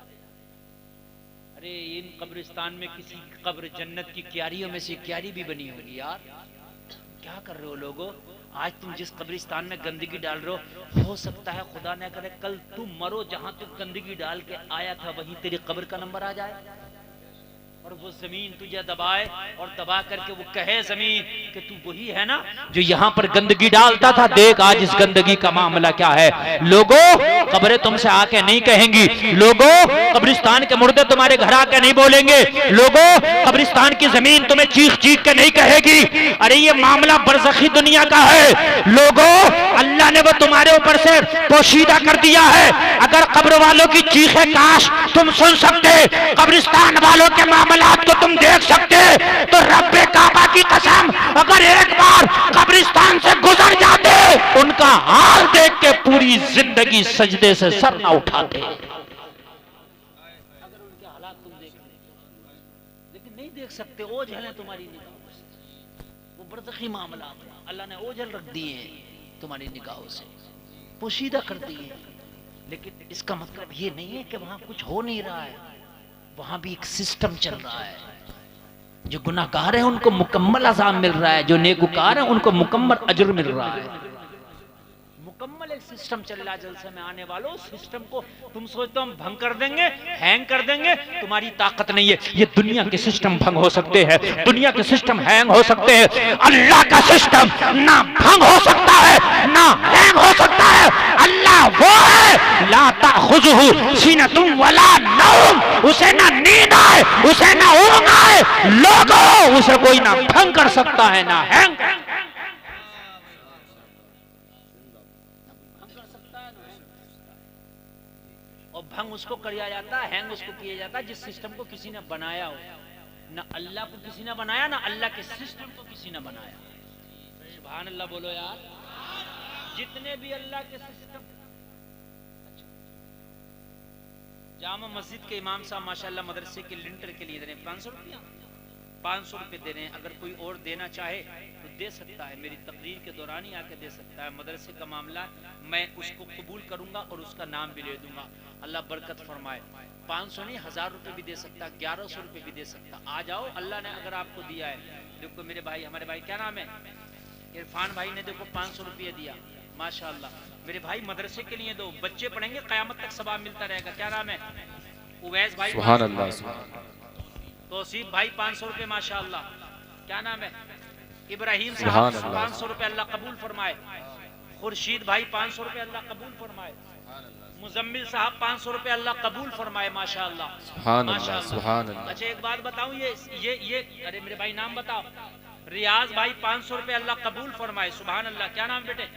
[SPEAKER 1] अरे इन कब्रिस्तान में किसी की कब्र जन्नत की क्यारियों में से क्यारी भी बनी होगी यार। क्या कर रहे हो लोगों? आज तुम जिस कब्रिस्तान में गंदगी डाल रहे हो सकता है खुदा न करे कल तुम मरो, जहां तुम गंदगी डाल के आया था वहीं तेरी कब्र का नंबर आ जाए और वो जमीन तुझे दबाए और दबा करके वो कहे जमीन कि तू वही है ना
[SPEAKER 2] जो यहाँ पर गंदगी डालता था। देख आज इस गंदगी का मामला क्या है। लोगों, कब्रें तुमसे आके नहीं कहेंगी। लोगों, कब्रिस्तान के मुर्दे तुम्हारे घर आके नहीं बोलेंगे। लोगों, कब्रिस्तान की जमीन तुम्हें चीख चीख के नहीं कहेगी। अरे ये मामला बरज़खी दुनिया का है। लोगों, अल्लाह ने वो तुम्हारे ऊपर से पोशीदा कर दिया है। अगर कब्र वालों की चीखें काश तुम सुन सकते, कब्रिस्तान वालों के मामलात को तुम देख सकते, तो रब्बे काबा की कसम अगर एक बार कब्रिस्तान से गुजर जाते, उनका हाल देख के पूरी जिंदगी सजदे से सर न उठाते।
[SPEAKER 1] अगर उनके हालात तुम देख लेकिन नहीं देख सकते, ओझल है तुम्हारी निगाहों से। वो बरज़खी मामला अल्लाह ने ओझल रख दिए हैं तुम्हारी निगाहों से, पोशीदा कर दिए। लेकिन इसका मतलब ये नहीं है कि वहां कुछ हो नहीं रहा है। वहां भी एक सिस्टम चल रहा है। जो गुनाहगार है उनको मुकम्मल अज़ाब मिल रहा है, जो नेकूकार है उनको मुकम्मल अजर मिल रहा है। मुकम्मल एक सिस्टम चल रहा है। जलसे में आने वालों, सिस्टम को तुम सोचते हो हम भंग कर देंगे, हैंग कर देंगे, तुम्हारी ताकत नहीं है।
[SPEAKER 2] ये दुनिया के सिस्टम भंग हो सकते हैं, दुनिया के सिस्टम हैंग हो सकते हैं। अल्लाह का सिस्टम ना भंग हो सकता है ना हैंग हो सकता है। अल्लाह वो है ला ताखुजुहु सीनतुम वला नौम, उसे ना नींद आए, उसे ना ऊंघ आए। लोगों, उसे कोई ना भंग कर सकता है ना हैंग।
[SPEAKER 1] और भंग उसको किया जाता है, हैंग उसको किया जाता है जिस सिस्टम को किसी ने बनाया हो। ना अल्लाह को किसी ने बनाया, ना अल्लाह के सिस्टम को किसी ने बनाया। सुभान अल्लाह बोलो यार। जितने भी अल्लाह के सिस्टम। अच्छा, जामा मस्जिद के इमाम साहब माशाल्लाह मदरसे के लिंटर के लिए दे रहे हैं 500 रुपया, 500 रुपये दे रहे हैं। अगर कोई और देना चाहे तो दे सकता है, मेरी तकरीर के दौरान ही आके दे सकता है। मदरसे का मामला मैं उसको कबूल करूंगा और उसका नाम भी ले दूंगा। अल्लाह बरकत फरमाए। 500 नहीं 1000 रुपये भी दे सकता, 1100 रुपये भी दे सकता। आ जाओ, अल्लाह ने अगर आपको दिया है। देखो मेरे भाई, हमारे भाई क्या नाम है, इरफान भाई ने देखो 500 रुपये दिया माशाल्लाह। मेरे भाई मदरसे के लिए दो, बच्चे पढ़ेंगे, क़यामत तक सवाब मिलता रहेगा। क्या नाम है? उवैस भाई।
[SPEAKER 3] सुभान अल्लाह।
[SPEAKER 1] तौसीफ भाई 500 रुपये माशाल्लाह। क्या नाम है? इब्राहिम साहब 500 रुपये, अल्लाह कबूल फरमाए। खुर्शीद भाई 500 रुपये, अल्लाह कबूल फरमाए। मुजम्मिल साहब 500 रुपये, अल्लाह कबूल फरमाए माशाल्लाह।
[SPEAKER 3] सुभान अल्लाह, सुभान अल्लाह।
[SPEAKER 1] अच्छा एक बात बताऊं, ये अरे मेरे भाई नाम बताओ। रियाज भाई 500 रुपये, अल्लाह कबूल फरमाए। सुभान अल्लाह। क्या नाम बेटे?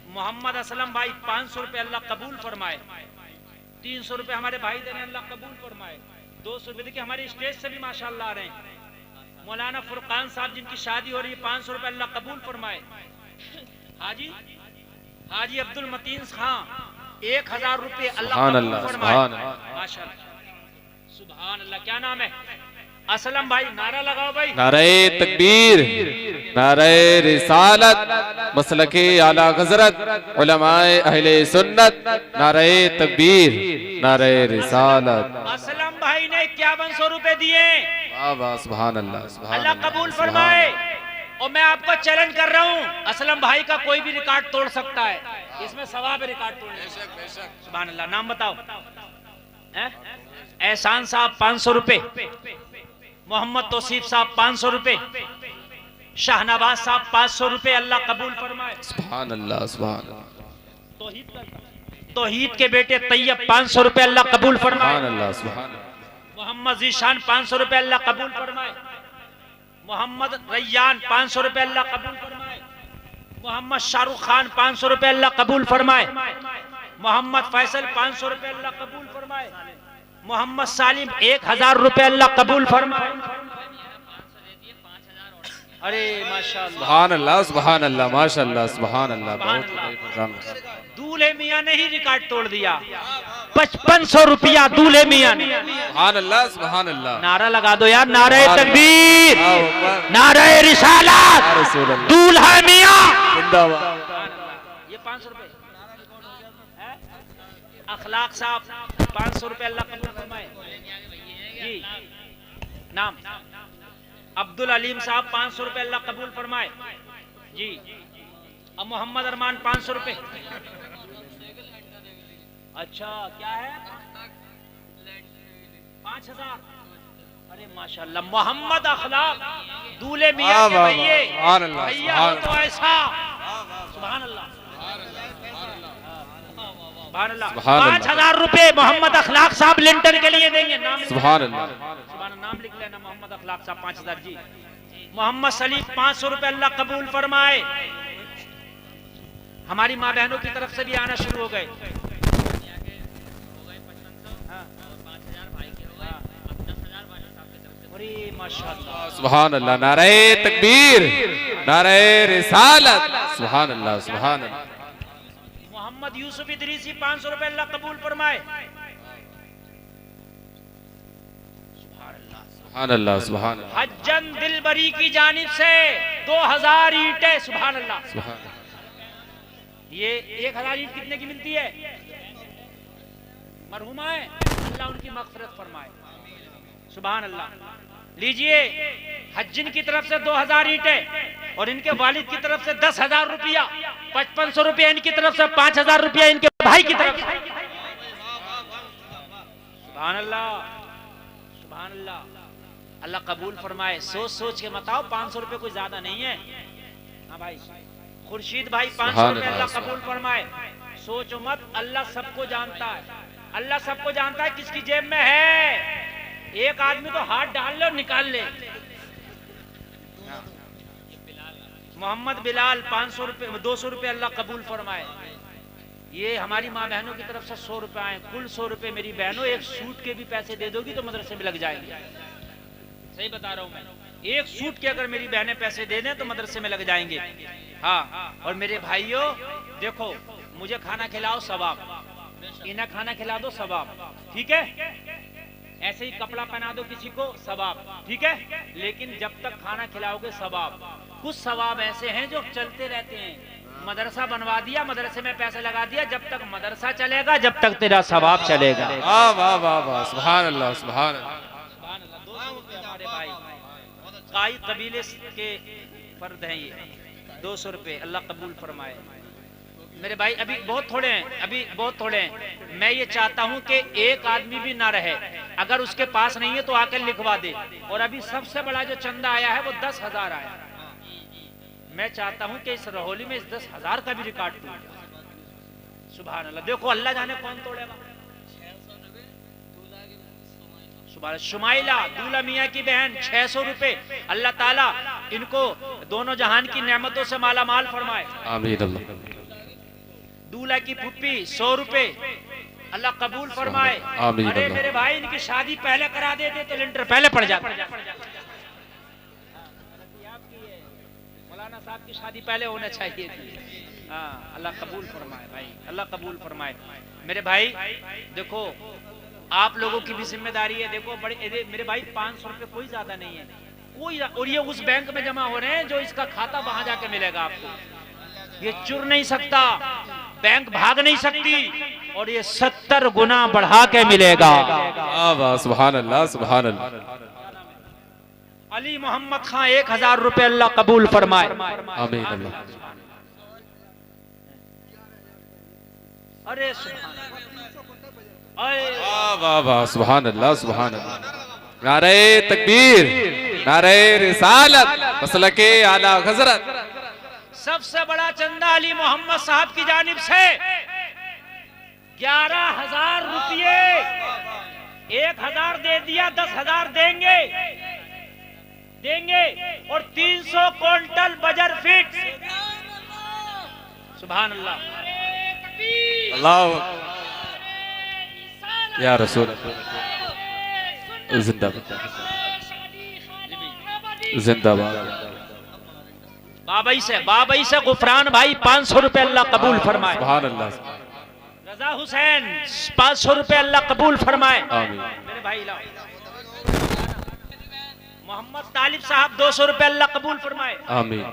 [SPEAKER 1] मोहम्मद असलम भाई 500 रुपये, अल्लाह कबूल फरमाए। 300 रुपये हमारे भाई दे रहे हैं, अल्लाह कबूल फरमाए। 200 रुपये देखिए हमारे स्टेज से भी माशाल्लाह आ रहे हैं। मौलाना फुरकान साहब जिनकी शादी हो रही है 500 रुपये, अल्लाह कबूल फरमाए। हाजी अब्दुल मतीन खां 1000 रुपये अल्लाह
[SPEAKER 3] सुभान
[SPEAKER 1] कबूल
[SPEAKER 3] अल्लाह,
[SPEAKER 1] फरमाए।
[SPEAKER 3] सुभान अल्लाह।
[SPEAKER 1] माशाअल्लाह, सुभान अल्लाह। क्या नाम है? असलम भाई, नारा लगाओ भाई।
[SPEAKER 3] नारे तकबीर, नारे रिसालत, मसलके आला हज़रत, उलमाए अहले सुन्नत, नारे तकबीर, नारे रिसालत।
[SPEAKER 1] असलम भाई ने 5100 रुपए दिए।
[SPEAKER 3] वाह वाह, सुभान अल्लाह, सुभान
[SPEAKER 1] अल्लाह
[SPEAKER 3] अल्लाह,
[SPEAKER 1] कबूल
[SPEAKER 3] सुभान
[SPEAKER 1] फरमाए।
[SPEAKER 3] अल्लाह।
[SPEAKER 1] और मैं आपको चैलेंज कर रहा हूँ, असलम भाई का कोई भी रिकॉर्ड तोड़ सकता है, इसमें सवाब है रिकॉर्ड तोड़ने। सुभान अल्लाह। नाम बताओ। एहसान साहब 500 रुपए, मोहम्मद तौसीफ साहब 500 रुपए, शाहनवाज साहब 500 रुपए। अल्लाह कबूल फरमाए।
[SPEAKER 3] सुभान अल्लाह, सुभान अल्लाह,
[SPEAKER 1] तौहीद के बेटे तैयब 500 रुपए। अल्लाह कबूल फरमाए।
[SPEAKER 3] सुभान अल्लाह, सुभान अल्लाह।
[SPEAKER 1] मोहम्मद जीशान 500 रुपए। अल्लाह कबूल फरमाए। मोहम्मद रैयान 500 रुपए। अल्लाह कबूल फरमाए। मोहम्मद शाहरुख खान 500 रुपए। अल्लाह कबूल फरमाए। मोहम्मद फैसल 500 रुपए। अल्लाह कबूल फरमाए। मोहम्मद सालिम 1000 रुपए। अल्लाह कबूल फरमाए। अरे माशाअल्लाह,
[SPEAKER 3] सुभान अल्लाह, सुभान अल्लाह, माशाअल्लाह, सुभान अल्लाह। बहुत
[SPEAKER 1] दूल्हे मियाँ ने ही रिकॉर्ड तोड़ दिया। 5500 रुपया दूल्हे मियाँ ने।
[SPEAKER 3] सुभान अल्लाह, सुभान अल्लाह।
[SPEAKER 2] नारा लगा दो यार, नारे तकबीर,
[SPEAKER 3] अल्लाहु अकबर।
[SPEAKER 2] नारे रिसालत,
[SPEAKER 3] या रसूल अल्लाह।
[SPEAKER 2] दूल्हा मियाँ।
[SPEAKER 3] जिंदाबाद।
[SPEAKER 1] ये 500 रुपए। अखलाक साहब 500 रुपए। अल्लाह कबूल फरमाए। जी नाम अब्दुल अलीम साहब 500 रुपए। अल्लाह कबूल फरमाए। जी। अब मोहम्मद अरमान 500 रुपए। अच्छा क्या है? 5000। अरे माशाल्लाह। मोहम्मद अखलाक दूल्हे मियाँ के
[SPEAKER 3] वाह, वाह,
[SPEAKER 1] भैये,
[SPEAKER 3] सुभान अल्लाह,
[SPEAKER 1] भैया हो
[SPEAKER 3] सुभान
[SPEAKER 1] तो ऐसा। सुभान अल्लाह, सुभान अल्लाह।
[SPEAKER 3] सुभान अल्लाह।
[SPEAKER 1] 5000 रुपए मोहम्मद अखलाक साहब लिंटर के लिए देंगे। नाम लिख
[SPEAKER 3] सुभान
[SPEAKER 1] लेना।
[SPEAKER 3] अल्लाह।
[SPEAKER 1] सुभान, नाम लिख लेना। मोहम्मद अखलाक साहब 5000 जी। मोहम्मद सलीम 500 रुपए। अल्लाह कबूल फरमाए। हमारी माँ बहनों की तरफ से भी आना शुरू हो गए। माशाअल्लाह,
[SPEAKER 3] सुभान अल्लाह। नारे तकबीर, नारे रिसालत, सुभान अल्लाह, सुभान अल्लाह।
[SPEAKER 1] मोहम्मद यूसुफ इदरीसी 500 रुपए। अल्लाह कबूल फरमाए।
[SPEAKER 3] सुभान अल्लाह, सुभान अल्लाह,
[SPEAKER 1] हज्जन दिलबरी की जानिब से 2000 ईंटें। सुभान अल्लाह।
[SPEAKER 3] सुभान।
[SPEAKER 1] ये 1000 ईंट कितने की मिलती है? मरहुमा है, अल्लाह उनकी मग़फ़िरत फरमाए। सुभान अल्लाह। लीजिए, हज्जिन की तरफ से 2000 ईंटें और इनके वालिद की तरफ से 10,000 रुपया। 5500 रुपया इनकी तरफ से, 5000 रुपया इनके भाई की तरफ से। सुभान अल्लाह, सुभान अल्लाह। अल्लाह कबूल फरमाए। सोच सोच के बताओ, 500 रुपये कोई ज्यादा नहीं है। हाँ भाई, खुर्शीद भाई 500 रुपये। अल्लाह कबूल फरमाए। सोचो मत, अल्लाह सबको जानता है। अल्लाह सबको जानता है किसकी जेब में है। एक आदमी तो हाथ डाल ले और निकाल ले। मोहम्मद बिलाल 500 रुपये, 200 रुपये। अल्लाह कबूल फरमाए। ये हमारी माँ बहनों की तरफ से 100 रुपए आए। कुल 100 रुपये। मेरी बहनों, एक सूट के भी पैसे दे दोगी तो मदरसे में लग जाएंगे। सही बता रहा हूँ मैं। एक सूट के अगर मेरी बहनें पैसे दे दें तो मदरसे में लग जाएंगे। हाँ, और मेरे भाइयों देखो, मुझे खाना खिलाओ सवाब, इन्हें खाना खिला दो सवाब, ठीक है। ऐसे ही कपड़ा पहना दो किसी को, सवाब, ठीक है। लेकिन जब तक खाना खिलाओगे सवाब। कुछ सवाब ऐसे हैं जो चलते रहते हैं। मदरसा बनवा दिया, मदरसे में पैसे लगा दिया, जब तक मदरसा चलेगा जब तक तेरा सवाब चलेगा।
[SPEAKER 3] वाह वाह वाह वाह, सुभान अल्लाह, सुभान अल्लाह।
[SPEAKER 1] हमारे भाई काई कबीले के फर्द हैं ये। 200 रुपये। अल्लाह कबूल फरमाए। मेरे भाई अभी बहुत थोड़े हैं, अभी बहुत थोड़े हैं। मैं ये चाहता हूं कि एक आदमी भी ना रहे, अगर उसके पास नहीं है तो आकर लिखवा दे। और अभी सबसे बड़ा जो चंदा आया है वो 10,000 आया। मैं चाहता हूं कि इस रहोली में इस 10,000 का भी रिकॉर्ड टूटे। सुभान अल्लाह। देखो, अल्लाह जाने कौन तोड़ेगा। सुभान। शुमाइला दूल्हा मियाँ की बहन 600 रुपए। अल्लाह ताला इनको दोनों जहान की नेमतों से माला माल फरमाए।
[SPEAKER 3] आमीन अल्लाह।
[SPEAKER 1] दूल्हा की फुप्पी 100 रुपए। अल्लाह कबूल फरमाए।
[SPEAKER 3] आमीन
[SPEAKER 1] अरे
[SPEAKER 3] अल्लाह।
[SPEAKER 1] मेरे भाई, इनकी शादी पहले करा देते तो लिंटर पहले पड़ जाता। मौलाना साहब की शादी पहले होना चाहिए थी। हाँ, अल्लाह कबूल फरमाए भाई, अल्लाह कबूल फरमाए। मेरे भाई देखो, आप लोगों की भी जिम्मेदारी है। देखो बड़े मेरे भाई 500 रुपए कोई ज्यादा नहीं है, कोई, और ये उस बैंक में जमा हो रहे हैं जो इसका खाता वहां जाके मिलेगा आपको। ये चुर नहीं सकता, बैंक भाग नहीं सकती, और ये 70 गुना बढ़ा के मिलेगा।
[SPEAKER 3] सुभान अल्लाह, सुभान अल्लाह।
[SPEAKER 1] अली मोहम्मद खान 1000 रुपए अल्लाह कबूल फरमाए।
[SPEAKER 3] आमीन अल्लाह।
[SPEAKER 1] अरे
[SPEAKER 3] वाह वाह, सुभान अल्लाह, सुभान अल्लाह। नारे तकबीर, नारे रिसालत, मसलके आला हज़रत।
[SPEAKER 1] सबसे बड़ा चंदा अली मोहम्मद साहब की जानिब से 11,000 रुपये, 1,000 दे दिया, 10,000 देंगे और 300 क्विंटल बजर फीट। सुभान अल्लाह,
[SPEAKER 3] अल्लाह या रसूल, जिंदाबाद जिंदाबाद।
[SPEAKER 1] बाबई से गुफरान भाई 500 रुपए अल्लाह कबूल फरमाए।
[SPEAKER 3] सुभान अल्लाह।
[SPEAKER 1] रजा हुसैन 500 रुपए अल्लाह कबूल फरमाए।
[SPEAKER 3] आमीन।
[SPEAKER 1] मेरे भाई लाओ। मोहम्मद तालिब साहब 200 रुपए अल्लाह कबूल फरमाए।
[SPEAKER 3] आमीन।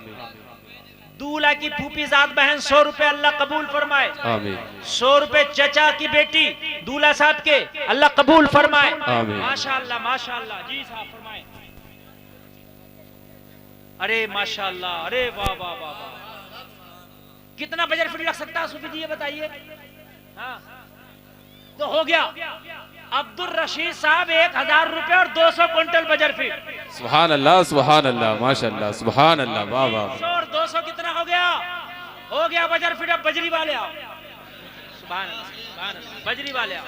[SPEAKER 1] दूल्हा की फूफीजाद बहन 100 रुपए अल्लाह कबूल फरमाए।
[SPEAKER 3] आमीन।
[SPEAKER 1] 100 रुपए चचा की बेटी दूल्हा साहब के अल्लाह कबूल फरमाए।
[SPEAKER 3] आमीन।
[SPEAKER 1] माशाअल्लाह, माशाअल्लाह। जी साहब फरमाए। अरे माशाअल्लाह, अरे वाह वाह वाह वाह। कितना बजट फिर लग सकता है सूफी जी, ये बताइए। हाँ, तो हो गया अब्दुल रशीद साहब 1000 रुपए और 200 क्विंटल बजर फीट।
[SPEAKER 3] सुभान अल्लाह, सुभान अल्लाह, माशाअल्लाह, सुभान अल्लाह, वाह वाह।
[SPEAKER 1] 100 और 200 कितना हो गया? हो गया बजर फीट। अब बजरी वाले आओ। सुभान अल्लाह, सुभान अल्लाह, बजरी वाले आओ।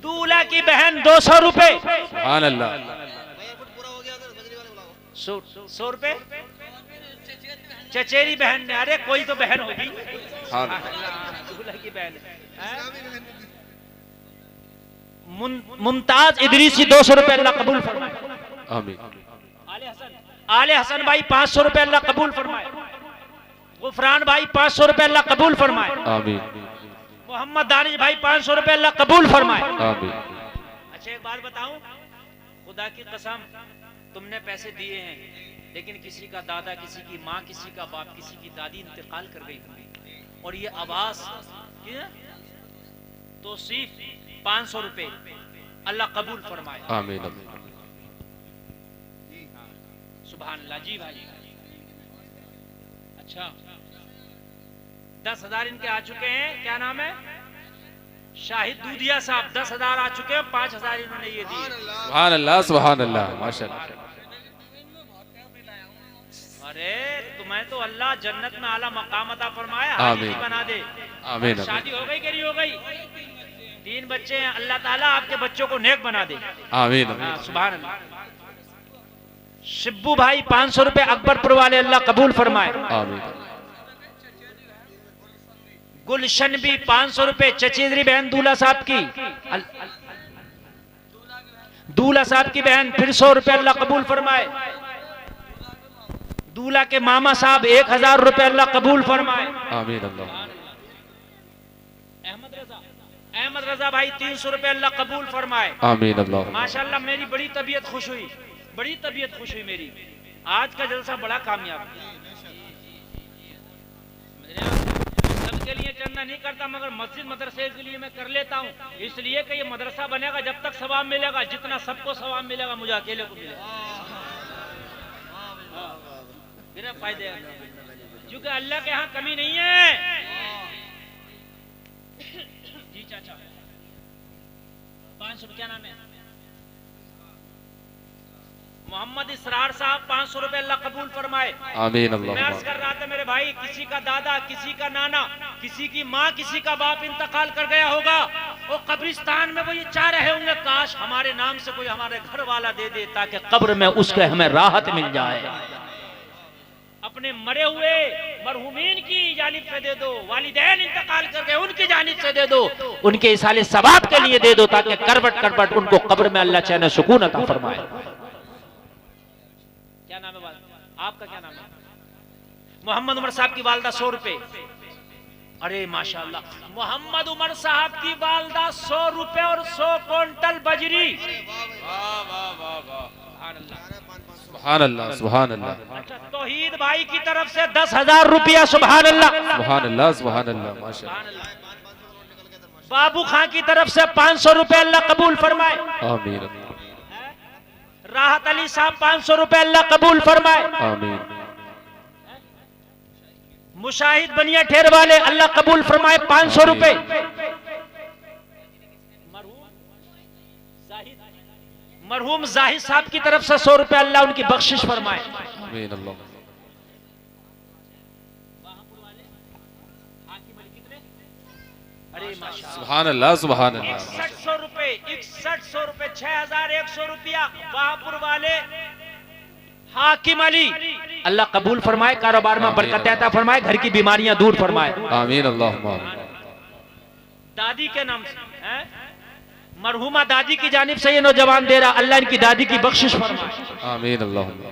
[SPEAKER 1] दूल्हा की बहन 200 रुपए।
[SPEAKER 3] सुभान अल्लाह।
[SPEAKER 1] 100 रुपए चचेरी बहन ने। अरे कोई तो बहन होगी। दूल्हा की बहन मुमताज इदरीसी 200 रुपए अल्लाह कबूल फरमाए।
[SPEAKER 3] आमीन।
[SPEAKER 1] आले हसन भाई 500 रुपए अल्लाह कबूल फरमाए। गुफरान भाई 500 रुपए अल्लाह कबूल फरमाए।
[SPEAKER 3] आमीन।
[SPEAKER 1] मोहम्मद दानिश भाई 500 रुपए अल्लाह कबूल फरमाए।
[SPEAKER 3] आमीन।
[SPEAKER 1] अच्छा एक बात बताऊं, खुदा की कसम, तुमने पैसे दिए हैं, लेकिन किसी का दादा, किसी की माँ, किसी का बाप, किसी की दादी इंतकाल कर गई होगी, और ये आवाज तो सिर्फ 500 रुपए अल्लाह कबूल फरमाए।
[SPEAKER 3] आमीन।
[SPEAKER 1] सुभान अल्लाह। जी भाई। अच्छा 10,000 इनके आ चुके हैं। क्या नाम है? शाहिद दूधिया साहब 10,000 आ चुके हैं। 5,000 इन्होंने ये दिए।
[SPEAKER 3] सुभान अल्लाह, सुभान अल्लाह, माशाअल्लाह।
[SPEAKER 1] अरे तुम्हें तो अल्लाह जन्नत में आला मकाम अता फरमाए,
[SPEAKER 3] आमीन।
[SPEAKER 1] हाजी बना दे।
[SPEAKER 3] आमीन।
[SPEAKER 1] शादी हो गई कि नहीं हो गई? 3 बच्चे हैं, अल्लाह ताला आपके बच्चों को नेक बना दे।
[SPEAKER 3] आमीन।
[SPEAKER 1] सुभान अल्लाह। शिब्बू भाई 500 रुपए अकबरपुर वाले अल्लाह कबूल फरमाए।
[SPEAKER 3] आमीन।
[SPEAKER 1] गुलशन भी 500 रुपए चचेरी बहन दूल्हा साहब की, दूल्हा साहब की बहन फिर 100 रुपए अल्लाह कबूल फरमाए। दूल्हा के मामा साहब 1000 रुपए अल्लाह कबूल फरमाए।
[SPEAKER 3] आमीन अल्लाह।
[SPEAKER 1] अहमद रजा भाई 300 रुपए अल्लाह कबूल फरमाए।
[SPEAKER 3] आमीन अल्लाह।
[SPEAKER 1] माशाअल्लाह मेरी बड़ी तबीयत खुश हुई, बड़ी तबीयत खुश हुई मेरी। आज का जलसा बड़ा कामयाब है। सबके लिए चंदा नहीं करता, मगर मस्जिद मदरसे के लिए मैं कर लेता हूँ, इसलिए कि ये मदरसा बनेगा जब तक सवाब मिलेगा, जितना सबको सवाब मिलेगा मुझे अकेले को मिलेगा बिना फायदे, क्योंकि अल्लाह के यहाँ कमी नहीं है। जी चाचा 500 क्या नाम है? मोहम्मद इसरार साहब 500 रुपए अल्लाह कबूल फरमाए।
[SPEAKER 3] आमीन
[SPEAKER 1] मैं अर्ज
[SPEAKER 3] अल्लाह।
[SPEAKER 1] कर रहा था मेरे भाई, किसी का दादा, किसी का नाना, किसी की माँ, किसी का बाप इंतकाल कर गया होगा, वो कब्रिस्तान में वो ये चाह रहे होंगे काश हमारे नाम से कोई हमारे घर वाला दे दे, ताकि कब्र में उसके हमें राहत मिल जाए। अपने मरे हुए मरहूमीन की जानिब से दे दो, वालिदैन इंतकाल कर गए उनकी जानिब से दे दो, उनके इसाले सवाब के लिए दे दो, ताकि करवट करवट उनको कब्र में अल्लाह चैन सुकून अता फरमाए। क्या नाम है आपका? क्या नाम है? मोहम्मद उमर साहब की वालदा 100 रुपए। अरे माशाल्लाह, मोहम्मद उमर साहब की वालदा 100 रुपए और 100 क्विंटल बजरी।
[SPEAKER 3] सुभान अल्लाह सुभान अल्लाह।
[SPEAKER 1] अच्छा, तौहीद भाई की तरफ से 10,000 रुपया। सुभान अल्लाह
[SPEAKER 3] सुभान अल्लाह सुभान अल्लाह माशाअल्लाह।
[SPEAKER 1] बाबू खां की तरफ से 500 रुपए, अल्लाह कबूल फरमाए।
[SPEAKER 3] आमीन
[SPEAKER 1] राहत अली साहब 500 रुपए, अल्लाह कबूल फरमाए।
[SPEAKER 3] आमीन।
[SPEAKER 1] मुशाहिद बनिया ठेर वाले, अल्लाह कबूल फरमाए 500 रुपए। मरहूम जाहिद साहब की तरफ से 100 रुपए, अल्लाह उनकी बख्शिश फरमाए।
[SPEAKER 3] आमीन अल्लाह।
[SPEAKER 1] अरे माशाअल्लाह,
[SPEAKER 3] सुभान अल्लाह सुभान अल्लाह।
[SPEAKER 1] 6100 रुपए, 6100 रुपए, 6100 रुपया बाहपुर वाले हाकिम अली, अल्लाह कबूल फरमाए, कारोबार में बरकत अता फरमाए, घर की बीमारियां दूर फरमाए।
[SPEAKER 3] आमीन अल्लाहुम्मा।
[SPEAKER 1] दादी के नाम से है? मरहुमा दादी की जानिब से ये नौजवान दे रहा, अल्लाह इनकी दादी की बख्शिश फरमाए।
[SPEAKER 3] आमीन अल्लाहुम्मा।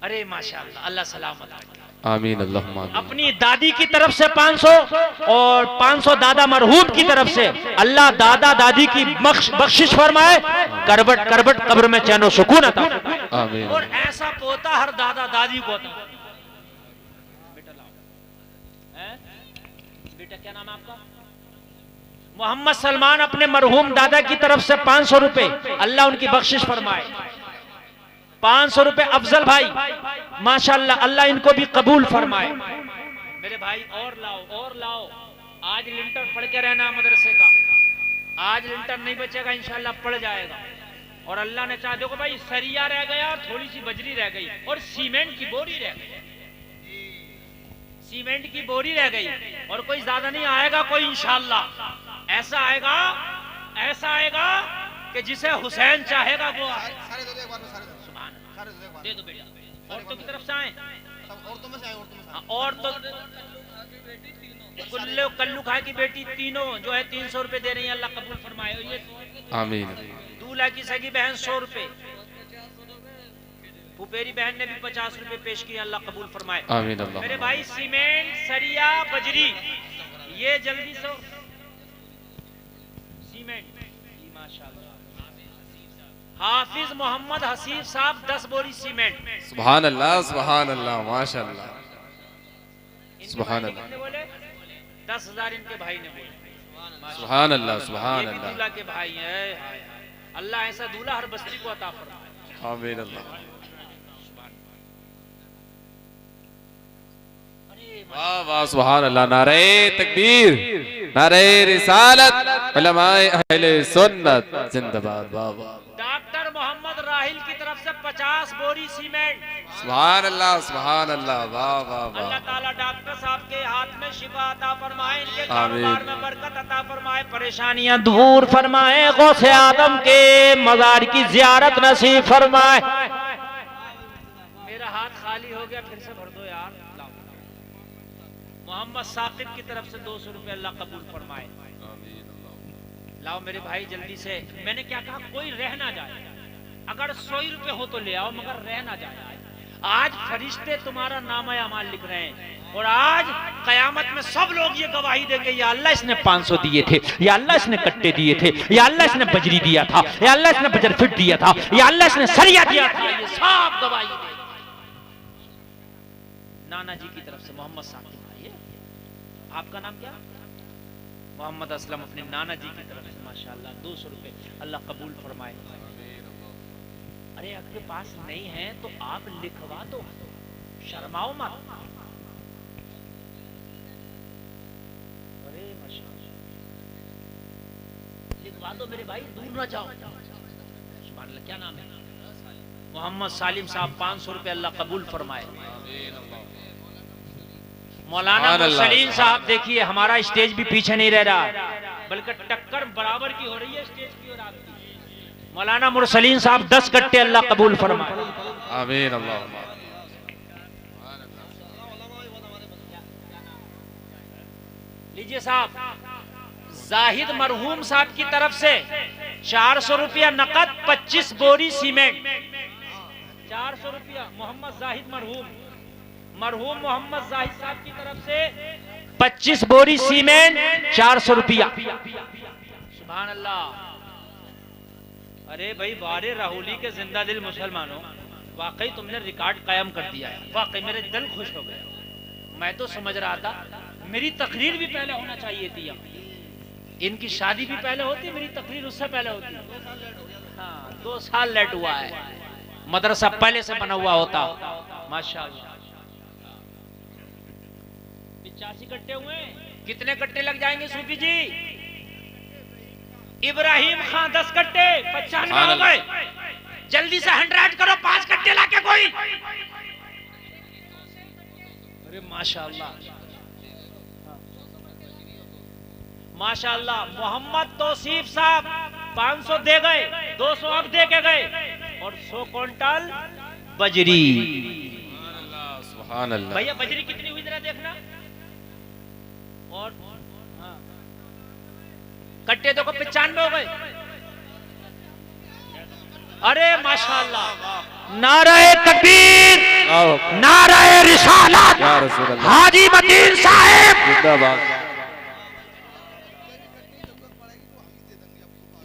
[SPEAKER 1] अरे माशाअल्लाह, अल्लाह सलामत रखे।
[SPEAKER 3] आमीन अल्लाहुम्मा।
[SPEAKER 1] अपनी दादी की तरफ से 500 और 500 दादा मरहूम की तरफ से, अल्लाह दादा दादी की बख्शिश फरमाए, करबट करबट कब्र में चैन और सुकून अता फरमाए।
[SPEAKER 3] आमीन।
[SPEAKER 1] और ऐसा पोता हर दादा दादी को अता। बेटा लाओ, बेटा क्या नाम है आपका? मोहम्मद सलमान अपने मरहूम दादा की तरफ से 500 रुपए, अल्लाह उनकी बख्शिश फरमाए। 500 रुपए अफजल भाई, माशाल्लाह, अल्लाह इनको भी कबूल फरमाए। मेरे भाई और लाओ और लाओ। आज लिंटर पढ़ के रहना मदरसे का, आज लिंटर नहीं बचेगा, इंशाल्लाह पड़ जाएगा। और अल्लाह ने चाह, देखो भाई, सरिया रह गया और थोड़ी सी बजरी रह गई और सीमेंट की बोरी रह गई। सीमेंट की बोरी रह गई और कोई ज्यादा नहीं आएगा, कोई इंशाल्लाह ऐसा आएगा कि जिसे हुसैन चाहेगा वो आए। दे दो बेटा, औरतों की तरफ से आए, और तो कल्लू खाए की बेटी तीनों जो है 300 रुपए दे रही है, अल्लाह कबूल फरमाए। और ये
[SPEAKER 3] आमीन।
[SPEAKER 1] दूल्हा की सगी बहन 100 रुपए, फुफेरी बहन ने भी 50 रुपए पेश किए, अल्लाह कबूल फरमाए।
[SPEAKER 3] आमीन अल्लाह।
[SPEAKER 1] मेरे भाई सीमेंट सरिया बजरी, ये जल्दी से सीमेंट, माशाल्लाह। हाफिज मोहम्मद हसीब साहब 10 बोरी सीमेंट।
[SPEAKER 3] सुभान अल्लाह सुभान अल्लाह माशाअल्लाह। सुभान अल्लाह।
[SPEAKER 1] 10,000 इनके भाई ने बोले।
[SPEAKER 3] सुभान अल्लाह सुभान अल्लाह।
[SPEAKER 1] दूल्हा के भाई है, अल्लाह ऐसा दूल्हा हर बस्ती को अता फरमाए।
[SPEAKER 3] आमीन अल्लाह। वाह वाह सुभान अल्लाह। नारे तकबीर, नारे रिसालत, उलमाए अहले सुन्नत जिंदाबाद। वाह वाह।
[SPEAKER 1] डॉक्टर मोहम्मद राहिल की तरफ से 50 बोरी सीमेंट।
[SPEAKER 3] सुभान अल्लाह सुभान अल्लाह। वाह वाह वाह।
[SPEAKER 1] अल्लाह ताला डॉक्टर साहब के हाथ में शिफा अता फरमाए, इनके कारोबार में बरकत अता फरमाए, परेशानियां दूर फरमाए, गौसे आदम के मज़ार की ज़ियारत नसीब फरमाए। मेरा हाथ खाली हो गया, फिर से भर दो यार। मोहम्मद साकिब की तरफ से 200 रुपए, अल्लाह कबूल फरमाए। लाओ मेरे भाई जल्दी से। मैंने क्या कहा, कोई रह ना जाए, अगर 100 रुपए हो तो ले आओ, मगर रह ना जाए। आज फरिश्ते तुम्हारा नामा अमाल लिख रहे हैं और आज कयामत में सब लोग ये गवाही देंगे, या अल्लाह इसने 500 दिए थे, या अल्लाह इसने कट्टे दिए थे, या अल्लाह इसने बजरी दिया था, या अल्लाह इसने बजर फिट दिया था, या अल्लाह इसने सरिया दिया था। ये सब गवाही देंगे। नाना जी की तरफ से मोहम्मद साकिब, आपका नाम क्या? मोहम्मद असलम, अपने नाना जी की तरफ से माशाल्लाह 200 रुपए, अल्लाह कबूल फरमाए। अरे आपके पास नहीं है तो आप लिखवा दो, शर्माओ मत। अरे माशाल्लाह, लिखवा दो मेरे भाई, दूर ना जाओ। सुभान अल्लाह। क्या नाम है? मोहम्मद सालिम साहब 500 रुपए, अल्लाह कबूल फरमाए। मौलाना मुरसलीन साहब, देखिए हमारा स्टेज भी पीछे नहीं रह रहा, बल्कि टक्कर बराबर की हो रही है स्टेज की और आपकी। मौलाना मुरसलीन साहब 10 कट्टे, अल्लाह कबूल फरमाए।
[SPEAKER 3] आमीन अल्लाह।
[SPEAKER 1] लीजिए साहब, जाहिद मरहूम साहब की तरफ से 400 रुपया नकद, 25 बोरी सीमेंट। 400 रुपया मोहम्मद जाहिद मरहूम मोहम्मद जाहिद साहब की तरफ से
[SPEAKER 2] 25 बोरी सीमेंट 400 रुपया।
[SPEAKER 1] सुभान अल्लाह। अरे भाई बारे राहुली के जिंदा दिल मुसलमानों, वाकई तुमने रिकॉर्ड कायम कर दिया है। वाकई मेरे दिल खुश हो गया। मैं तो समझ रहा था मेरी तकरीर भी पहले होना चाहिए थी, इनकी शादी भी पहले होती, मेरी तकरीर उससे पहले होती। हाँ 2 साल लेट हुआ है,
[SPEAKER 2] मदरसा पहले से बना हुआ होता।
[SPEAKER 1] माशाअल्लाह। 85 कट्टे हुए, कितने कट्टे लग जाएंगे सूफी जी? इब्राहिम खान 10 कट्टे, 95 हो गए। जल्दी से 100 करो, 5 कट्टे लाके कोई। अरे माशाअल्लाह माशाअल्लाह। मोहम्मद तौसीफ साहब 500 दे गए, 200 अब दे के गए, और 100 क्विंटल बजरी।
[SPEAKER 3] सुभान अल्लाह।
[SPEAKER 1] भैया बजरी कितनी हुई जरा देखना। और हाँ कट्टे तो 95 हो गए। अरे माशाअल्लाह।
[SPEAKER 2] नाराए तकबीर, नाराए रिसालत,
[SPEAKER 3] या रसूल अल्लाह।
[SPEAKER 2] हाजी मतीन साहब
[SPEAKER 3] जिंदाबाद।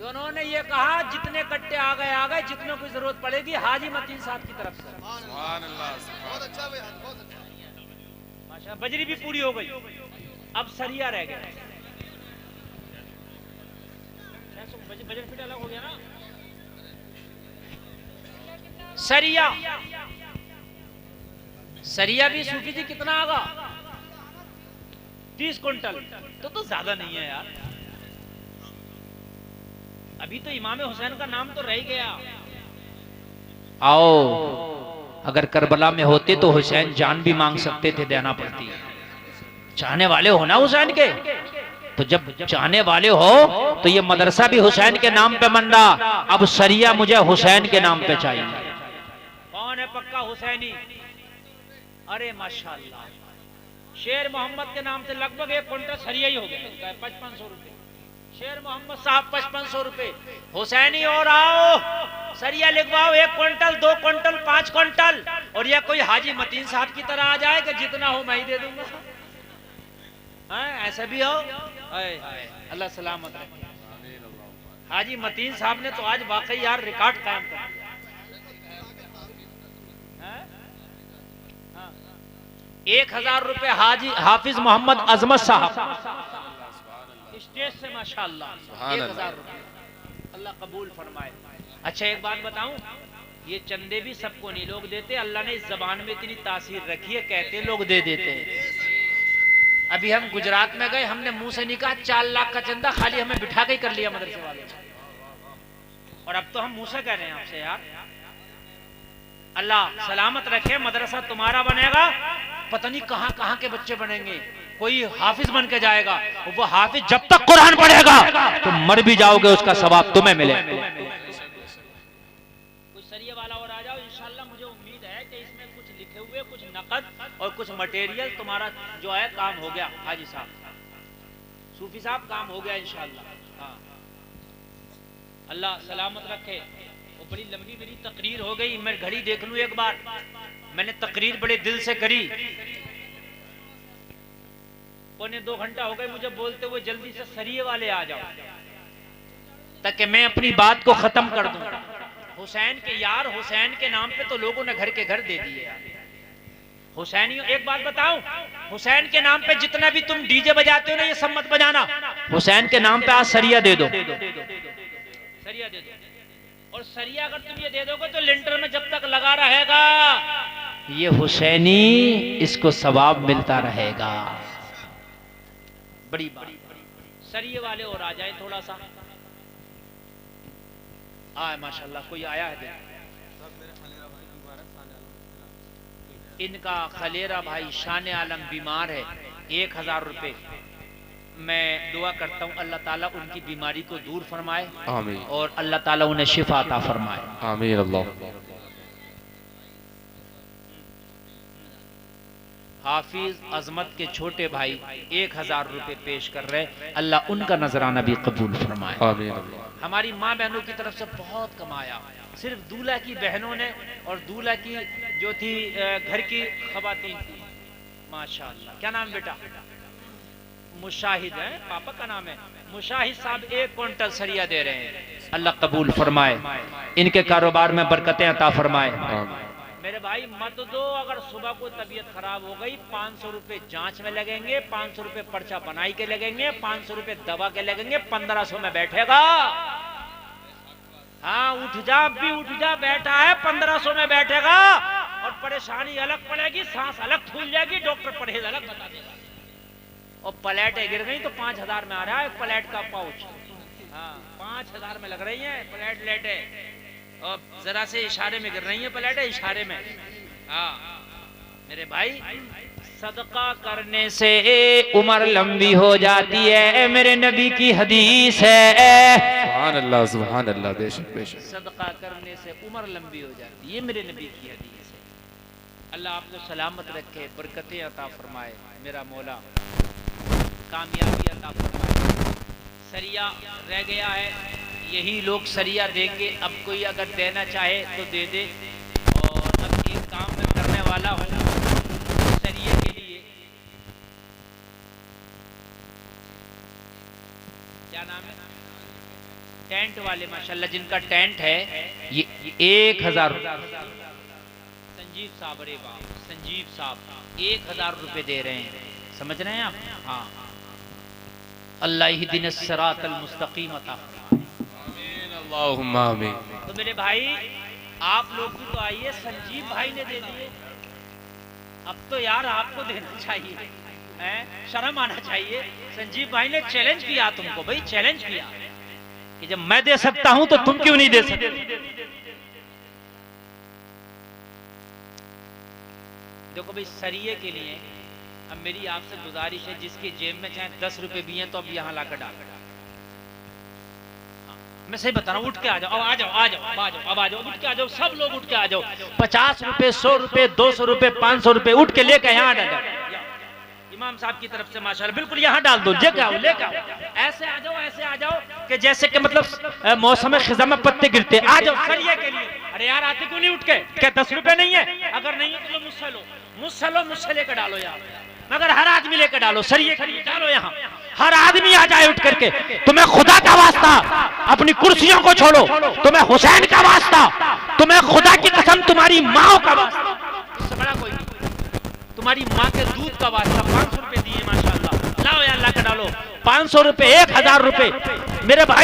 [SPEAKER 1] उन्होंने ये कहा जितने कट्टे आ गए, जितने को जरूरत पड़ेगी हाजी मतीन साहब की तरफ से।
[SPEAKER 3] सुभान अल्लाह।
[SPEAKER 1] माशा बजरी भी पूरी हो गई, अब सरिया रह गया। बजट फिट अलग हो गया ना। सरिया भी सूफी जी कितना आगा? 30 क्विंटल। तो ज्यादा नहीं है यार। अभी तो इमाम हुसैन का नाम तो रह गया।
[SPEAKER 2] आओ, अगर करबला में होते तो हुसैन जान भी मांग सकते थे, देना पड़ती। चाहने वाले हो ना हुसैन के, तो जब चाहने वाले हो तो ये मदरसा भी हुसैन के नाम पे बन रहा। अब सरिया मुझे हुसैन के नाम पे चाहिए।
[SPEAKER 1] कौन है पक्का हुसैनी? अरे माशाअल्लाह। शेर मोहम्मद के नाम से लगभग 1 क्विंटल सरिया ही हो गया, 5500 रुपए। शेर मोहम्मद साहब 5500 रुपए। हुसैनी और आओ, सरिया लिखवाओ 1 क्विंटल, 2 क्विंटल, 5 क्विंटल। और या कोई हाजी मतीन साहब की तरह आ जाए कि जितना हो मैं ही दे दूंगा। ऐसा भी हो? अल्लाह सलामत रखे। हाजी मतीन साहब ने तो आज वाकई यार रिकॉर्ड कायम कर दिया। 1000 रुपए हाजी हाफिज मोहम्मद अजमत साहब स्टेज से माशाअल्लाह। 1000 रुपए अल्लाह कबूल फरमाए। अच्छा एक बात बताऊं, ये चंदे भी सबको नहीं लोग देते। अल्लाह ने इस जबान में इतनी तासीर रखी है, कहते लोग दे देते हैं। अभी हम गुजरात में गए, हमने मुंह से नहीं कहा 4 लाख का चंदा, खाली हमें बिठा के ही कर लिया मदरसे वाले। और अब तो हम मुंह से कह रहे हैं आपसे यार। अल्लाह सलामत रखे, मदरसा तुम्हारा बनेगा, पता नहीं कहां कहां के बच्चे बनेंगे। कोई हाफिज बन के जाएगा, वो हाफिज जब तक कुरान पढ़ेगा तो मर भी जाओगे, उसका सवाब तुम्हें मिले। कोई सरिया वाला और आ जाओ इंशाल्लाह। मुझे उम्मीद है कि इसमें कुछ लिखे हुए, कुछ नकद और कुछ मटेरियल तुम्हारा जो है काम हो गया। हाजी साहब, सूफी साहब, काम हो गया इंशाल्लाह। हाँ अल्लाह सलामत रखे। वो बड़ी लंबी मेरी तकरीर हो गई, मैं घड़ी देख लूं एक बार। मैंने तकरीर बड़े दिल से करी, 1.25 घंटा हो गए मुझे बोलते हुए जल्दी से सरिये वाले आ जाओ ताकि मैं अपनी बात को खत्म कर दूं। हुसैन के यार, हुसैन के नाम पे तो लोगों ने घर के घर दे दिए। हुसैनियों एक बात बताऊं, हुसैन के नाम पे जितना भी तुम डीजे बजाते हो ना, ये सब मत बजाना। हुसैन के नाम पे आज सरिया दे दो, सरिया दे दो। और सरिया अगर तुम ये दे दोगे तो लिंटर में जब तक लगा रहेगा ये हुसैनी, इसको सवाब मिलता रहेगा। बड़ी बात। सरिये वाले और आ जाए थोड़ा सा। आए माशाल्लाह, कोई आया है? इनका खलेरा भाई शान आलम बीमार है, 1000 रुपए। मैं दुआ करता हूँ अल्लाह ताला उनकी बीमारी को दूर फरमाए,
[SPEAKER 3] आमीन।
[SPEAKER 1] और अल्लाह ताला उन्हें शिफा अता फरमाए।
[SPEAKER 3] आमीन अल्लाह।
[SPEAKER 2] हाफिज अजमत के छोटे भाई 1000 रुपए पेश कर रहे हैं, अल्लाह उनका नजराना भी कबूल फरमाए।
[SPEAKER 3] आमीन आमीन।
[SPEAKER 2] हमारी माँ बहनों की तरफ से बहुत कमाया, सिर्फ दूल्हा की बहनों ने और दूल्हा की जो थी घर की खवातीन थी, माशाअल्लाह। क्या नाम बेटा? मुशाहिद है, पापा का नाम है मुशाहिद साहब। 1 क्विंटल सरिया दे रहे हैं, अल्लाह कबूल फरमाए, इनके कारोबार में बरकतें अता फरमाए। मेरे भाई मत दो, अगर सुबह को तबीयत खराब हो गई 500 रुपए जांच में लगेंगे, 500 रुपए पर्चा बनाई के लगेंगे, 500 रुपए दवा के लगेंगे, 1500 में बैठेगा। हाँ उठ जा, भी उठ जा, बैठा है 1500 में बैठेगा और परेशानी अलग पड़ेगी, सांस अलग फूल जाएगी, डॉक्टर परहेज अलग बता देगा। और प्लेटें गिर गई तो 5000 में आ रहा है प्लेट का पाउच। हाँ 5000 में लग रही है प्लेट लेटे, और जरा से इशारे में गिर रही है प्लेटें, इशारे में। हाँ मेरे भाई सदका करने से उम्र लंबी हो जाती है, मेरे नबी की हदीस है।
[SPEAKER 3] सुभान अल्लाह सुभान अल्लाह। बेशक बेशक।
[SPEAKER 2] सदका करने से उम्र लंबी हो जाती है, ये मेरे नबी की हदीस है। अल्लाह आपको सलामत रखे, बरकतें अता फरमाए, मेरा मौला कामयाबी अता फरमाए। सरिया रह गया है, यही लोग सरिया देंगे। अब कोई अगर देना चाहे तो दे दे। और अब एक काम मैं करने वाला हूँ सरिये के लिए, क्या नाम है, टेंट वाले माशाल्लाह जिनका टेंट है, ये 1000 संजीव साहब, अरे वाह संजीव साहब 1000 रुपए दे रहे हैं, समझ रहे हैं आप? हाँ अल्लाह ही दिन सिरातल मुस्तकीम अता फरमाए।
[SPEAKER 3] अल्लाहुम्मा आमीन।
[SPEAKER 2] तो मेरे भाई आप लोग भी तो आइए, संजीव भाई ने दे दिए, अब तो यार आपको देना चाहिए, हैं? शर्म आना चाहिए। संजीव भाई ने चैलेंज किया तुमको, भाई चैलेंज किया कि जब मैं दे सकता हूं तो तुम क्यों नहीं दे सकते। देखो भाई सरिये के लिए अब मेरी आपसे गुजारिश है, जिसके जेब में चाहे 10 रुपए भी हैं तो अब यहाँ लाकर डाल। मैं सही बता रहा हूँ, उठ के आ जाओ, अब आ जाओ, आ जाओ, आ जाओ, अब आ जाओ, उठ के आ जाओ, सब लोग उठ के आ जाओ। 50 रुपए, 100 रुपए, 200 रुपए, 500 रुपए उठ के लेकर यहाँ डाल। इमाम साहब की तरफ से माशाल्लाह बिल्कुल यहाँ डाल दो, लेके आओ, लेके आओ, ऐसे आ जाओ, ऐसे आ जाओ कि जैसे कि मतलब मौसम खिजा में पत्ते गिरते। आ जाओ सरिये के लिए। अरे यार आते क्यों नहीं उठ के? क्या 10 रुपए नहीं है? अगर नहीं है तो मुझसे लो, मुझसे लो, मुझसे लेकर डालो यार, मगर हर आदमी लेकर डालो, सरिये के लिए डालो यहाँ, हर आदमी आ जाए उठ करके। तुम्हें खुदा का वास्ता अपनी कुर्सियों को छोड़ो, तुम्हें हुसैन का वास्ता, तुम्हें खुदा की कसम तुम्हारी माँ का वास्ता, इससे बड़ा कोई नहीं, तुम्हारी माँ के दूध का वास्ता। 500 रुपए दिए माशाल्लाह, लाओ यार ला कर डालो, 500 रुपए, 1000 रुपए मेरे भाई।